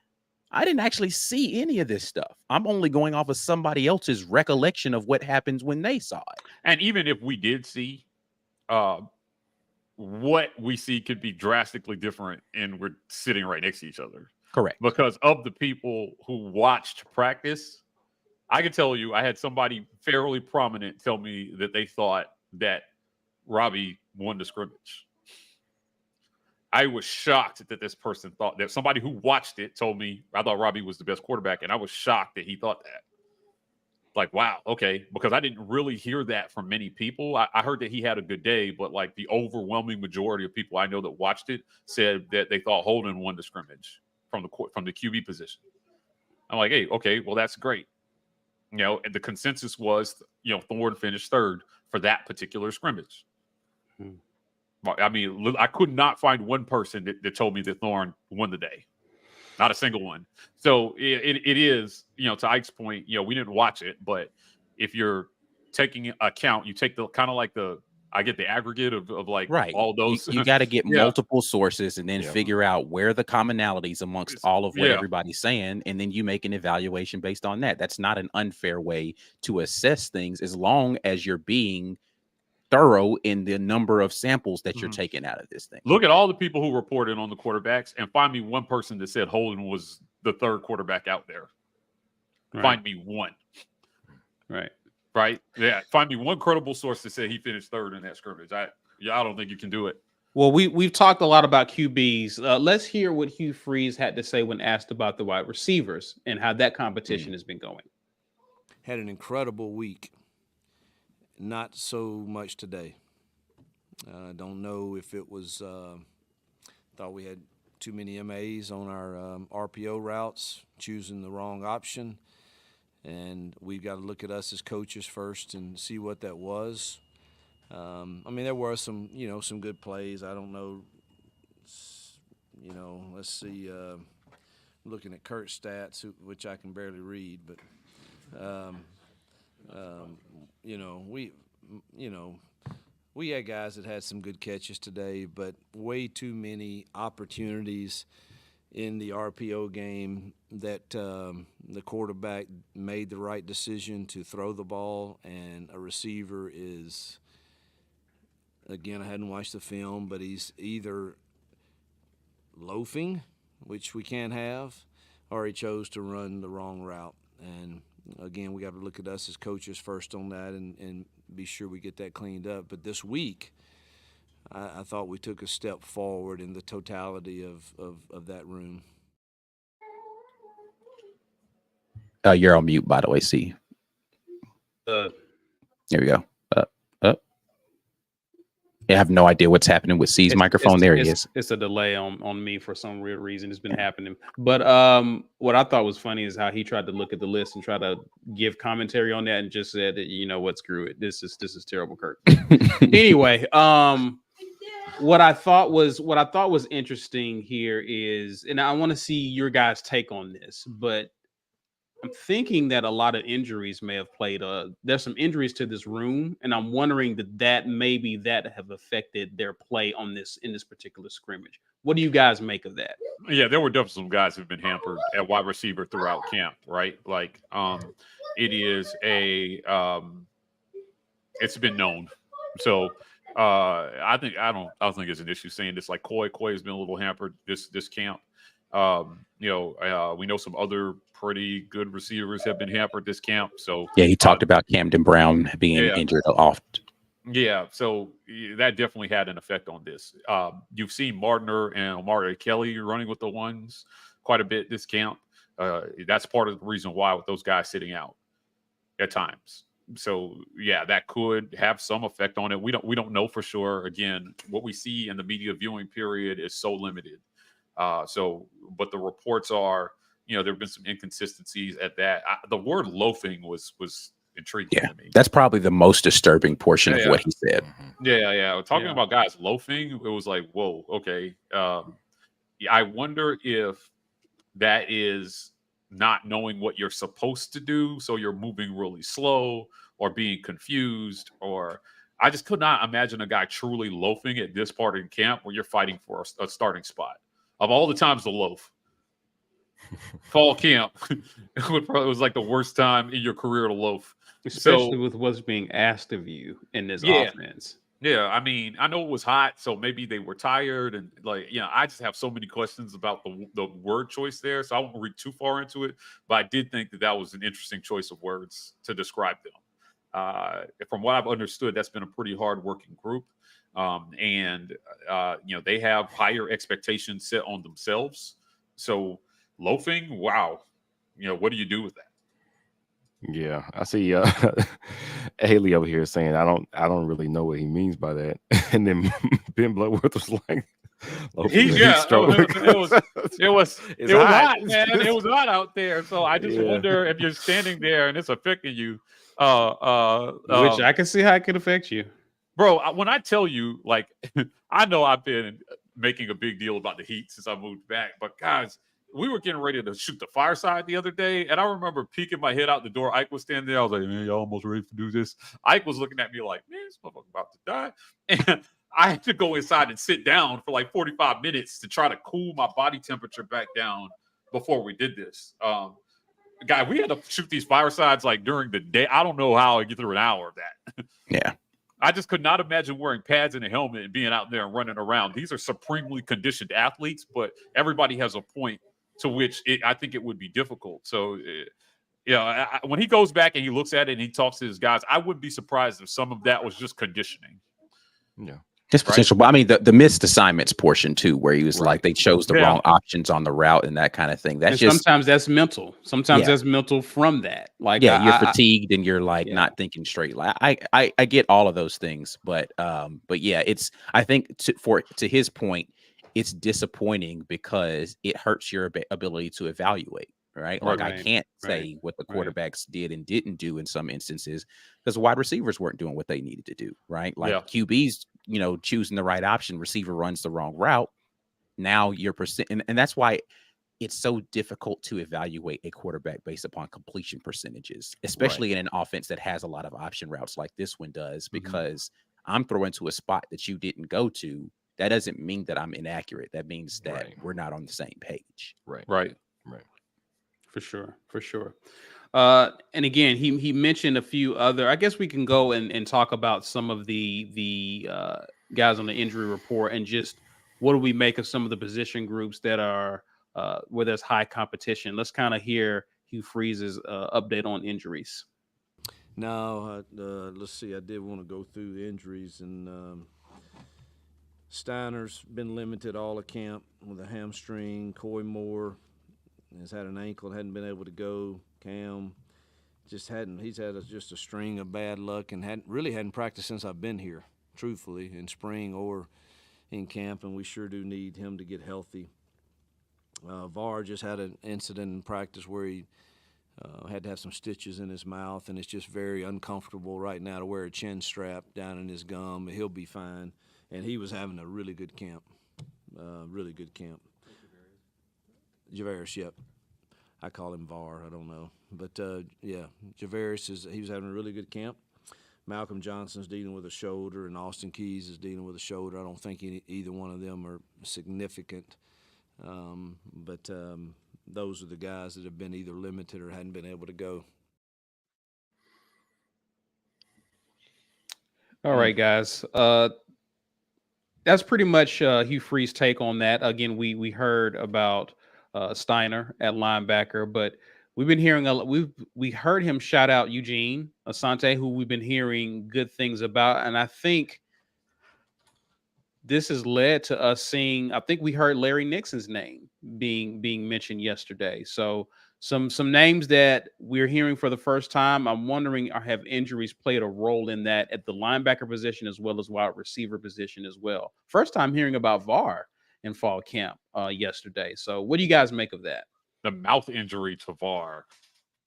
I didn't actually see any of this stuff. I'm only going off of somebody else's recollection of what happens when they saw it. And even if we did see, what we see could be drastically different, and we're sitting right next to each other. Correct. Because of the people who watched practice, I can tell you, I had somebody fairly prominent tell me that they thought that Robbie won the scrimmage. I was shocked that this person thought that. Somebody who watched it told me, I thought Robbie was the best quarterback, and I was shocked that he thought that. Like, wow, okay, because I didn't really hear that from many people. I heard that he had a good day, but like the overwhelming majority of people I know that watched it said that they thought Holden won the scrimmage from the QB position. I'm like, hey, okay, well, that's great. You know, and the consensus was, Thorne finished third for that particular scrimmage. I mean, I could not find one person that told me that Thorne won the day. Not a single one. So it is, to Ike's point, we didn't watch it, but if you're taking account, you take the kind of like I get the aggregate of like all those. You got to get multiple sources and then figure out where the commonalities amongst all of what everybody's saying. And then you make an evaluation based on that. That's not an unfair way to assess things, as long as you're being thorough in the number of samples that you're taking out of this thing. Look at all the people who reported on the quarterbacks and find me one person that said Holden was the third quarterback out there. Right. Find me one. Right. Yeah. Find me one credible source that said he finished third in that scrimmage. I don't think you can do it. Well, we've talked a lot about QBs. Let's hear what Hugh Freeze had to say when asked about the wide receivers and how that competition has been going. Had an incredible week. Not so much today. I don't know if it was thought we had too many MAs on our RPO routes, choosing the wrong option. And we've got to look at us as coaches first and see what that was. I mean, there were some good plays. I don't know, let's see, looking at Kurt's stats, which I can barely read, but we had guys that had some good catches today, but way too many opportunities in the RPO game that the quarterback made the right decision to throw the ball, and a receiver is, again, I hadn't watched the film, but he's either loafing, which we can't have, or he chose to run the wrong route. And again, we got to look at us as coaches first on that and be sure we get that cleaned up. But this week, I thought we took a step forward in the totality of that room. You're on mute, by the way, C. There we go. I have no idea what's happening with C's microphone. There he is. It's a delay on me for some real reason. It's been happening. But what I thought was funny is how he tried to look at the list and try to give commentary on that and just said that, you know what, screw it. This is terrible, Kurt. Anyway, what I thought was interesting here is, and I want to see your guys' take on this, but I'm thinking that a lot of injuries may have played. There's some injuries to this room, and I'm wondering that maybe that have affected their play in this particular scrimmage. What do you guys make of that? Yeah, there were definitely some guys who've been hampered at wide receiver throughout camp, right? Like, it is it's been known. So I don't think it's an issue saying this. Like Coy has been a little hampered this camp. We know some other pretty good receivers have been hampered this camp. So yeah, he talked about Camden Brown being injured often. Yeah, so that definitely had an effect on this. You've seen Martiner and Omari Kelly running with the ones quite a bit this camp. That's part of the reason why with those guys sitting out at times. So yeah, that could have some effect on it. We don't know for sure. Again, what we see in the media viewing period is so limited. But the reports are, there have been some inconsistencies at that. The word loafing was intriguing to me. That's probably the most disturbing portion of what he said. Yeah. Talking about guys loafing, it was like, whoa, okay. I wonder if that is not knowing what you're supposed to do, so you're moving really slow or being confused, or I just could not imagine a guy truly loafing at this part in camp where you're fighting for a starting spot. Of all the times to loaf, fall camp it was like the worst time in your career to loaf, especially with what's being asked of you in this offense. Yeah, I mean, I know it was hot, so maybe they were tired, and I just have so many questions about the word choice there, so I won't read too far into it. But I did think that was an interesting choice of words to describe them. From what I've understood, that's been a pretty hard-working group, and they have higher expectations set on themselves. So loafing, wow, what do you do with that? Yeah, I see Haley over here saying I don't really know what he means by that. And then Ben Bloodworth was like, it was hot, man. It was hot out there. So I just wonder if you're standing there and it's affecting you. Which I can see how it could affect you. Bro, when I tell you, like, I know I've been making a big deal about the heat since I moved back, but guys, we were getting ready to shoot the fireside the other day, and I remember peeking my head out the door. Ike was standing there. I was like, man, y'all almost ready to do this? Ike was looking at me like, man, this motherfucker about to die. And I had to go inside and sit down for like 45 minutes to try to cool my body temperature back down before we did this. Guy, we had to shoot these firesides like during the day. I don't know how I get through an hour of that. Yeah. I just could not imagine wearing pads and a helmet and being out there and running around. These are supremely conditioned athletes, but everybody has a point to which I think it would be difficult. So, when he goes back and he looks at it and he talks to his guys, I wouldn't be surprised if some of that was just conditioning. Yeah. Just potential. But I mean, the missed assignments portion too, where he was like, they chose the wrong options on the route and that kind of thing. That's just sometimes that's mental. Sometimes that's mental from that. Like, you're fatigued and you're like not thinking straight. Like, I get all of those things, but yeah, it's, I think to his point, it's disappointing because it hurts your ability to evaluate, right? Like, I can't say what the quarterbacks did and didn't do in some instances because wide receivers weren't doing what they needed to do, right? Like QBs, choosing the right option, receiver runs the wrong route. Now you're and that's why it's so difficult to evaluate a quarterback based upon completion percentages, especially in an offense that has a lot of option routes like this one does, because I'm throwing to a spot that you didn't go to. That doesn't mean that I'm inaccurate. That means that we're not on the same page. Right. For sure. And again, he mentioned a few other. I guess we can go and talk about some of the guys on the injury report and just what do we make of some of the position groups that are where there's high competition. Let's kind of hear Hugh Freeze's update on injuries. Now, let's see. I did want to go through the injuries, and Steiner's been limited all of camp with a hamstring. Coy Moore has had an ankle, hadn't been able to go. Cam he's had just a string of bad luck and hadn't practiced since I've been here, truthfully, in spring or in camp, and we sure do need him to get healthy. VAR just had an incident in practice where he had to have some stitches in his mouth, and it's just very uncomfortable right now to wear a chin strap down in his gum. He'll be fine. And he was having a really good camp. Javarius, yep. I call him VAR, I don't know. But, Javarius, he was having a really good camp. Malcolm Johnson's dealing with a shoulder, and Austin Keys is dealing with a shoulder. I don't think either one of them are significant. But those are the guys that have been either limited or hadn't been able to go. All right, guys. That's pretty much Hugh Freeze's take on that. Again, we heard about Steiner at linebacker, but we've been hearing we heard him shout out Eugene Asante, who we've been hearing good things about, and I think this has led to us seeing. I think we heard Larry Nixon's name being mentioned yesterday. So Some names that we're hearing for the first time. I'm wondering, have injuries played a role in that at the linebacker position as well as wide receiver position as well? First time hearing about VAR in fall camp yesterday. So what do you guys make of that? The mouth injury to VAR,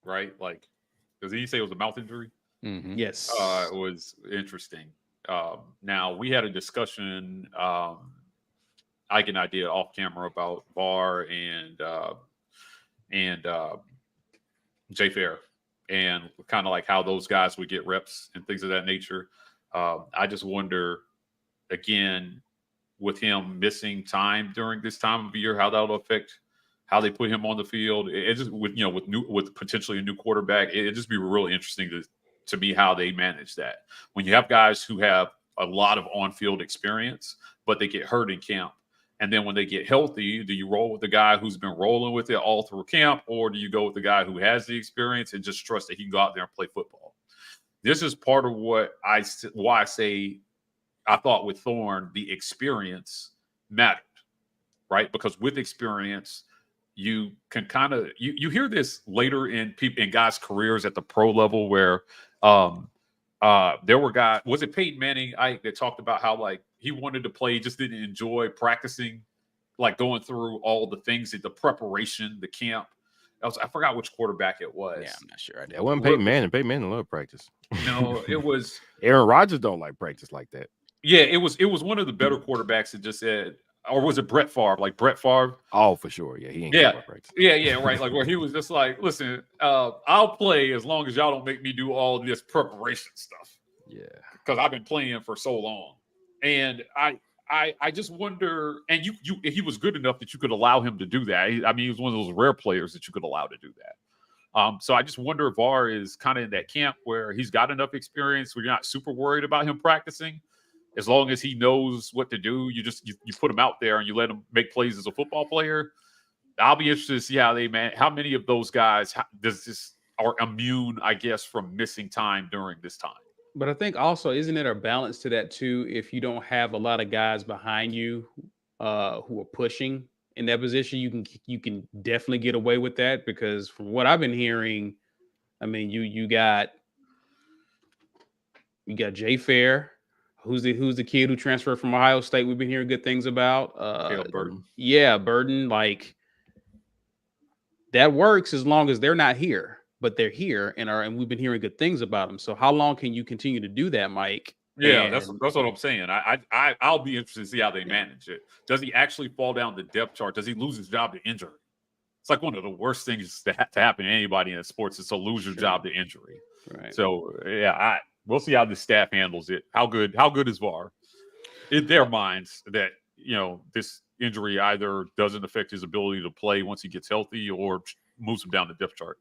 right? Like, does he say it was a mouth injury? Yes. It was interesting. Now we had a discussion, Ike and I did off camera about VAR and Jay Fair and kind of like how those guys would get reps and things of that nature. I just wonder, again, with him missing time during this time of year, how that'll affect how they put him on the field. It just with potentially a new quarterback, it'd just be really interesting to me how they manage that. When you have guys who have a lot of on-field experience, but they get hurt in camp. And then when they get healthy, do you roll with the guy who's been rolling with it all through camp, or do you go with the guy who has the experience and just trust that he can go out there and play football? This is part of why I say I thought with Thorne, the experience mattered, right? Because with experience, you can kind of you hear this later in guys' careers at the pro level where there were guys, was it Peyton Manning, that talked about how like he wanted to play, just didn't enjoy practicing, like going through all the things, the preparation, the camp. I forgot which quarterback it was. Yeah, I'm not sure. That wasn't Peyton Manning. Peyton Manning loved practice. No, it was Aaron Rodgers don't like practice like that. Yeah, it was one of the better quarterbacks that just said, or was it Brett Favre? Like Brett Favre? Oh, for sure. Yeah, he ain't care about practice. Yeah, right. Like where he was just like, listen, I'll play as long as y'all don't make me do all this preparation stuff. Yeah. Because I've been playing for so long. And I just wonder, and he was good enough that you could allow him to do that. I mean, he was one of those rare players that you could allow to do that. So I just wonder if VAR is kind of in that camp where he's got enough experience where you're not super worried about him practicing. As long as he knows what to do, you put him out there and you let him make plays as a football player. I'll be interested to see how many of those guys are immune, I guess, from missing time during this time. But I think also, isn't it a balance to that too? If you don't have a lot of guys behind you who are pushing in that position, you can definitely get away with that, because from what I've been hearing, I mean, you got Jay Fair, who's the kid who transferred from Ohio State. We've been hearing good things about. Caleb Burton. Yeah, Burton. Like that works as long as they're not here, but they're here and we've been hearing good things about them. So how long can you continue to do that, Mike? Yeah, that's what I'm saying. I'll be interested to see how they manage it. Does he actually fall down the depth chart? Does he lose his job to injury? It's like one of the worst things to happen to anybody in sports is to lose your job to injury. Right. So yeah, we'll see how the staff handles it. How good is VAR in their minds that this injury either doesn't affect his ability to play once he gets healthy or moves him down the depth chart.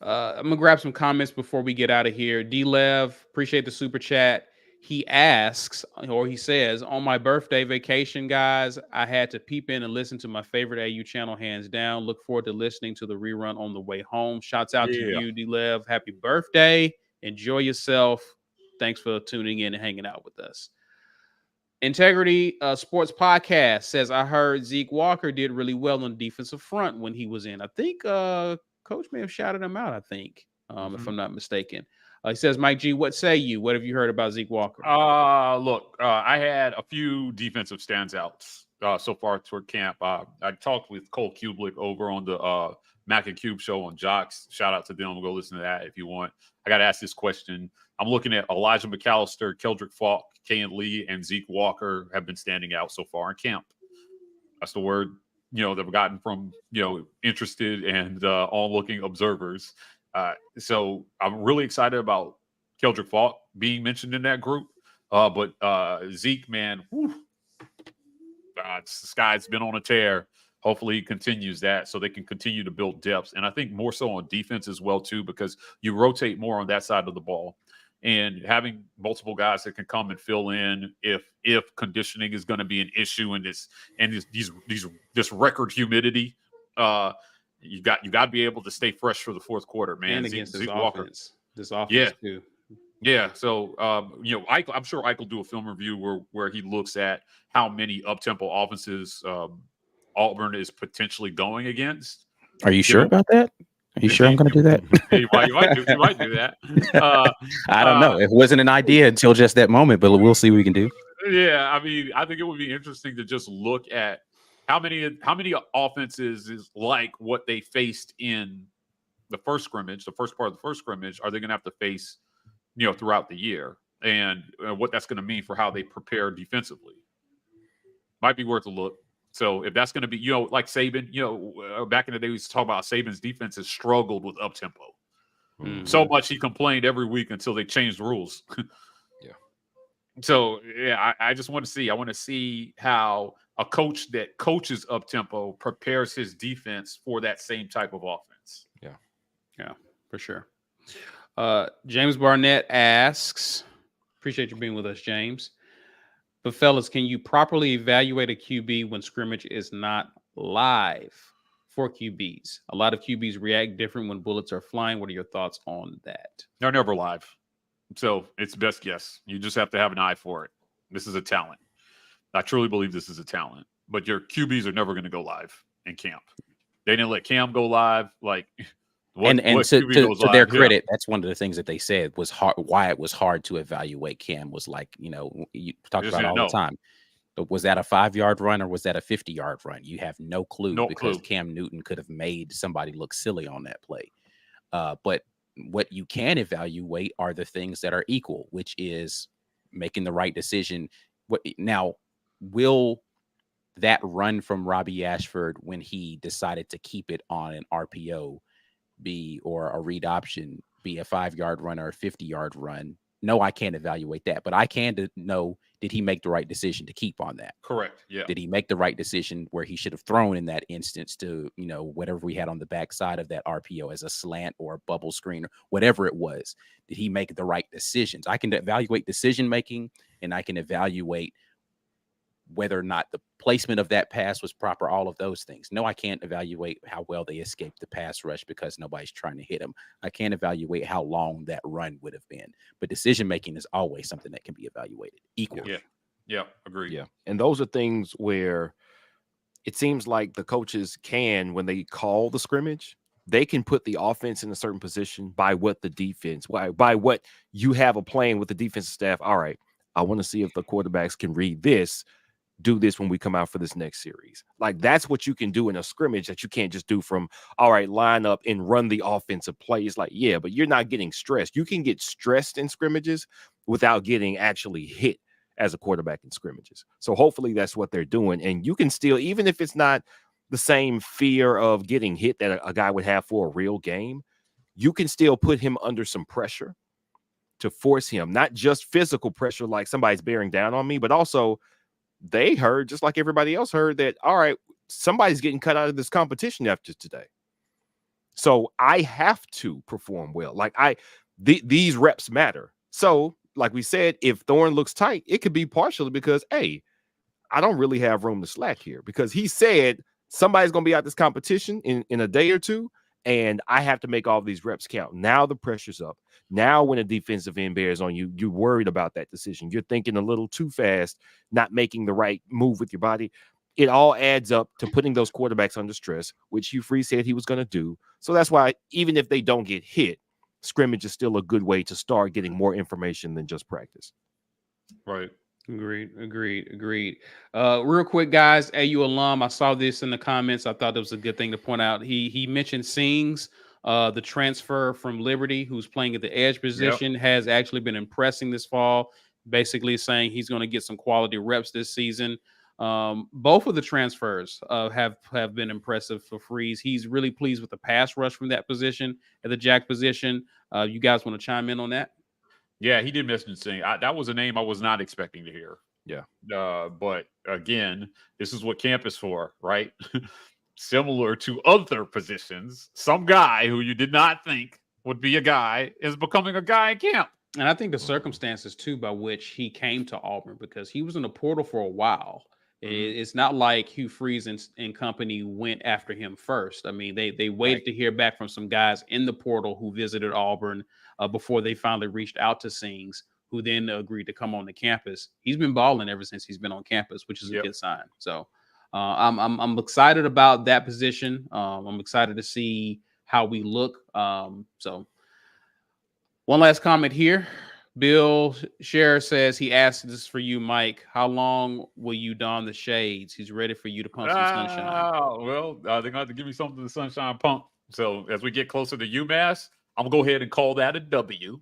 I'm gonna grab some comments before we get out of here. D-Lev, appreciate the super chat. He asks, or he says, on my birthday vacation, guys, I had to peep in and listen to my favorite AU channel, hands down. Look forward to listening to the rerun on the way home. Shouts out to you, D-Lev. Happy birthday. Enjoy yourself. Thanks for tuning in and hanging out with us. Integrity Sports Podcast says, I heard Zeke Walker did really well on the defensive front when he was in. I think Coach may have shouted him out, if I'm not mistaken. He says, Mike G, what say you? What have you heard about Zeke Walker? Look, I had a few defensive standouts so far toward camp. I talked with Cole Kubelik over on the Mac and Cube show on Jocks. Shout out to them. We'll go listen to that if you want. I got to ask this question. I'm looking at Elijah McAllister, Keldrick Falk, Kayan Lee, and Zeke Walker have been standing out so far in camp. That's the word, that we've gotten from, interested and on-looking observers. So I'm really excited about Keldrick Falk being mentioned in that group. But Zeke, man, this guy's been on a tear. Hopefully he continues that so they can continue to build depth. And I think more so on defense as well, too, because you rotate more on that side of the ball. And having multiple guys that can come and fill in if conditioning is going to be an issue in this record humidity, you got to be able to stay fresh for the fourth quarter, man. And against Zeke offense, too. Yeah. So I'm sure Ike will do a film review where he looks at how many up-tempo offenses Auburn is potentially going against. Are you sure about that? Are you sure I'm going to do that? You might do that. I don't know. It wasn't an idea until just that moment, but we'll see what we can do. Yeah, I mean, I think it would be interesting to just look at how many offenses is like what they faced in the first scrimmage, the first part of the first scrimmage, are they going to have to face, throughout the year, and what that's going to mean for how they prepare defensively. Might be worth a look. So if that's going to be, like Saban, back in the day, we used to talk about Saban's defense has struggled with up tempo. Mm-hmm. So much he complained every week until they changed the rules. Yeah. So yeah, I just want to see. I want to see how a coach that coaches up tempo prepares his defense for that same type of offense. Yeah, for sure. James Barnett asks, appreciate you being with us, James. But fellas, can you properly evaluate a QB when scrimmage is not live for QBs? A lot of QBs react different when bullets are flying. What are your thoughts on that? They're never live. So it's best guess. You just have to have an eye for it. This is a talent. I truly believe this is a talent. But your QBs are never going to go live in camp. They didn't let Cam go live. Like, to their credit, that's one of the things that they said was hard. Why it was hard to evaluate Cam was like, you talk about all the time. But was that a 5-yard run or was that a 50-yard run? You have no clue because Cam Newton could have made somebody look silly on that play. But what you can evaluate are the things that are equal, which is making the right decision. Now, will that run from Robbie Ashford when he decided to keep it on an RPO or a read option be a 5-yard run or a 50-yard run? No, I can't evaluate that, but I can know, did he make the right decision to keep on that? Correct. Yeah. Did he make the right decision where he should have thrown in that instance to, whatever we had on the backside of that RPO as a slant or a bubble screen or whatever it was? Did he make the right decisions? I can evaluate decision making, and I can evaluate whether or not the placement of that pass was proper, all of those things. No, I can't evaluate how well they escaped the pass rush because nobody's trying to hit them. I can't evaluate how long that run would have been. But decision-making is always something that can be evaluated equally. Yeah, agreed. Yeah, and those are things where it seems like the coaches can, when they call the scrimmage, they can put the offense in a certain position by what the defense, by what you have a plan with the defensive staff. All right, I want to see if the quarterbacks can read this, do this when we come out for this next series. Like, that's what you can do in a scrimmage that you can't just do from, all right, line up and run the offensive plays. Like, yeah, but you're not getting stressed. You can get stressed in scrimmages without getting actually hit as a quarterback in scrimmages. So hopefully that's what they're doing. And you can still, even if it's not the same fear of getting hit that a guy would have for a real game, you can still put him under some pressure to force him, not just physical pressure like somebody's bearing down on me, but also they heard, just like everybody else heard, that, all right, somebody's getting cut out of this competition after today. So I have to perform well. Like, these reps matter. So like we said, if Thorne looks tight, it could be partially because, hey, I don't really have room to slack here, because he said somebody's going to be out this competition in a day or two, and I have to make all these reps count. Now the pressure's up. Now when a defensive end bears on you, you're worried about that decision. You're thinking a little too fast, not making the right move with your body. It all adds up to putting those quarterbacks under stress, which Hugh Freeze said he was going to do. So that's why even if they don't get hit, scrimmage is still a good way to start getting more information than just practice. Right. Agreed. Real quick, guys, AU alum, I saw this in the comments. I thought it was a good thing to point out. He mentioned Sings, the transfer from Liberty, who's playing at the edge position, has actually been impressing this fall, basically saying he's going to get some quality reps this season. Both of the transfers have been impressive for Freeze. He's really pleased with the pass rush from that position at the jack position. You guys want to chime in on that? Yeah, he did mention Singh. That was a name I was not expecting to hear. Yeah. But again, this is what camp is for, right? Similar to other positions, some guy who you did not think would be a guy is becoming a guy in camp. And I think the circumstances, too, by which he came to Auburn, because he was in the portal for a while. It's not like Hugh Freeze and company went after him first. I mean, they waited to hear back from some guys in the portal who visited Auburn before they finally reached out to Sings, who then agreed to come on the campus. He's been balling ever since he's been on campus, which is a good sign. So I'm excited about that position. I'm excited to see how we look. So one last comment here. Bill Scherer says he asked this for you, Mike. How long will you don the shades? He's ready for you to pump some sunshine. Well, they're going to have to give me something to sunshine pump. So as we get closer to UMass, I'm going to go ahead and call that a W.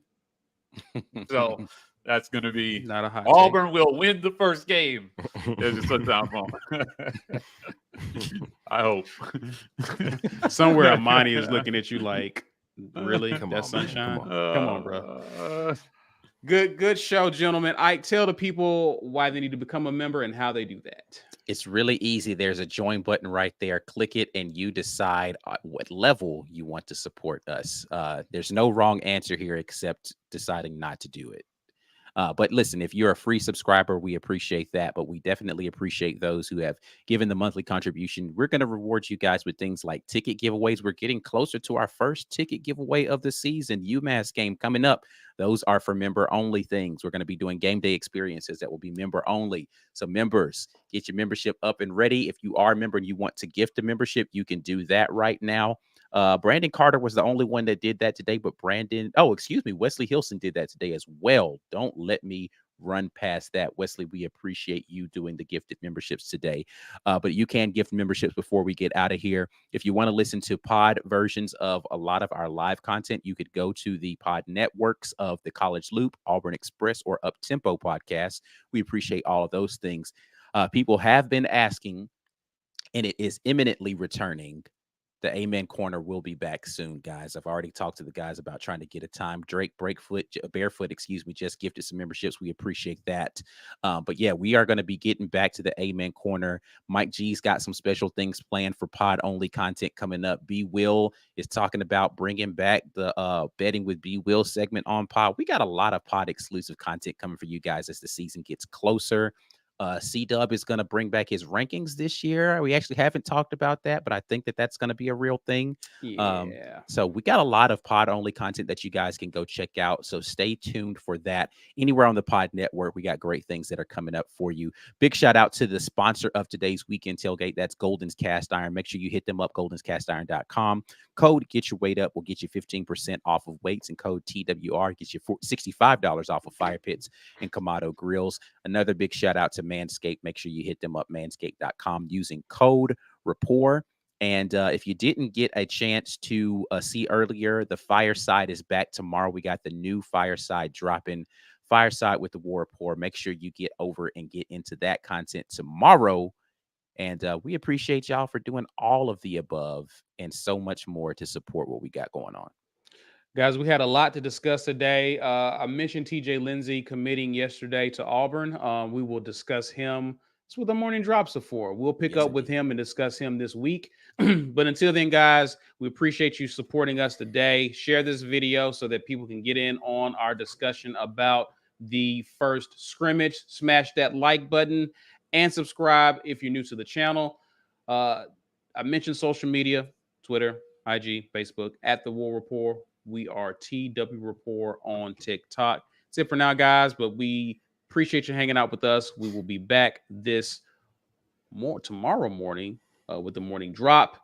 So that's going to be not a hot Auburn take. will win the first game. There's a sunshine pump. I hope. Somewhere Amani is looking at you like, really? Come That's on, man. sunshine? Come Come on, on. bro. Good show, gentlemen. Ike, tell the people why they need to become a member and how they do that. It's really easy. There's a join button right there. Click it and you decide what level you want to support us. There's no wrong answer here except deciding not to do it. But listen, if you're a free subscriber, we appreciate that. But we definitely appreciate those who have given the monthly contribution. We're going to reward you guys with things like ticket giveaways. We're getting closer to our first ticket giveaway of the season. UMass game coming up. Those are for member only things. We're going to be doing game day experiences that will be member only. So members, get your membership up and ready. If you are a member and you want to gift a membership, you can do that right now. Brandon Carter was the only one that did that today, but Wesley Hilson did that today as well. Don't let me run past that. Wesley, we appreciate you doing the gifted memberships today. But you can gift memberships before we get out of here. If you want to listen to pod versions of a lot of our live content, you could go to the pod networks of the College Loop, Auburn Express, or Up Tempo podcast. We appreciate all of those things. People have been asking, and it is imminently returning. The Amen Corner will be back soon, guys. I've already talked to the guys about trying to get a time. Drake Barefoot, just gifted some memberships. We appreciate that. But yeah, we are going to be getting back to the Amen Corner. Mike G's got some special things planned for pod-only content coming up. B. Will is talking about bringing back the Betting with B. Will segment on pod. We got a lot of pod-exclusive content coming for you guys as the season gets closer. C-Dub is going to bring back his rankings this year. We actually haven't talked about that, but I think that that's going to be a real thing. Yeah. So we got a lot of pod-only content that you guys can go check out. So stay tuned for that. Anywhere on the pod network, we got great things that are coming up for you. Big shout out to the sponsor of today's weekend tailgate. That's Golden's Cast Iron. Make sure you hit them up, goldenscastiron.com. Code Get Your Weight Up will get you 15% off of weights, and code TWR gets you $65 off of fire pits and Kamado grills. Another big shout out to MANSCAPED. Make sure you hit them up, manscaped.com, using code Rapport. And if you didn't get a chance to see earlier, the Fireside is back tomorrow. We got the new Fireside dropping, Fireside with the War Report. Make sure you get over and get into that content tomorrow. And we appreciate y'all for doing all of the above and so much more to support what we got going on. Guys, we had a lot to discuss today. I mentioned TJ Lindsey committing yesterday to Auburn. We will discuss him. That's what the morning drops are for. We'll pick up with him and discuss him this week. But until then, guys, we appreciate you supporting us today. Share this video so that people can get in on our discussion about the first scrimmage. Smash that like button and subscribe if you're new to the channel. I mentioned social media, Twitter, IG, Facebook, at The War Report. We are TW Rapport on TikTok. That's it for now, guys, but we appreciate you hanging out with us. We will be back tomorrow morning with the morning drop,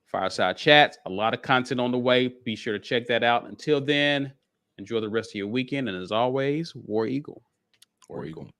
Fireside Chats, a lot of content on the way. Be sure to check that out. Until then, enjoy the rest of your weekend. And as always, War Eagle. War Eagle.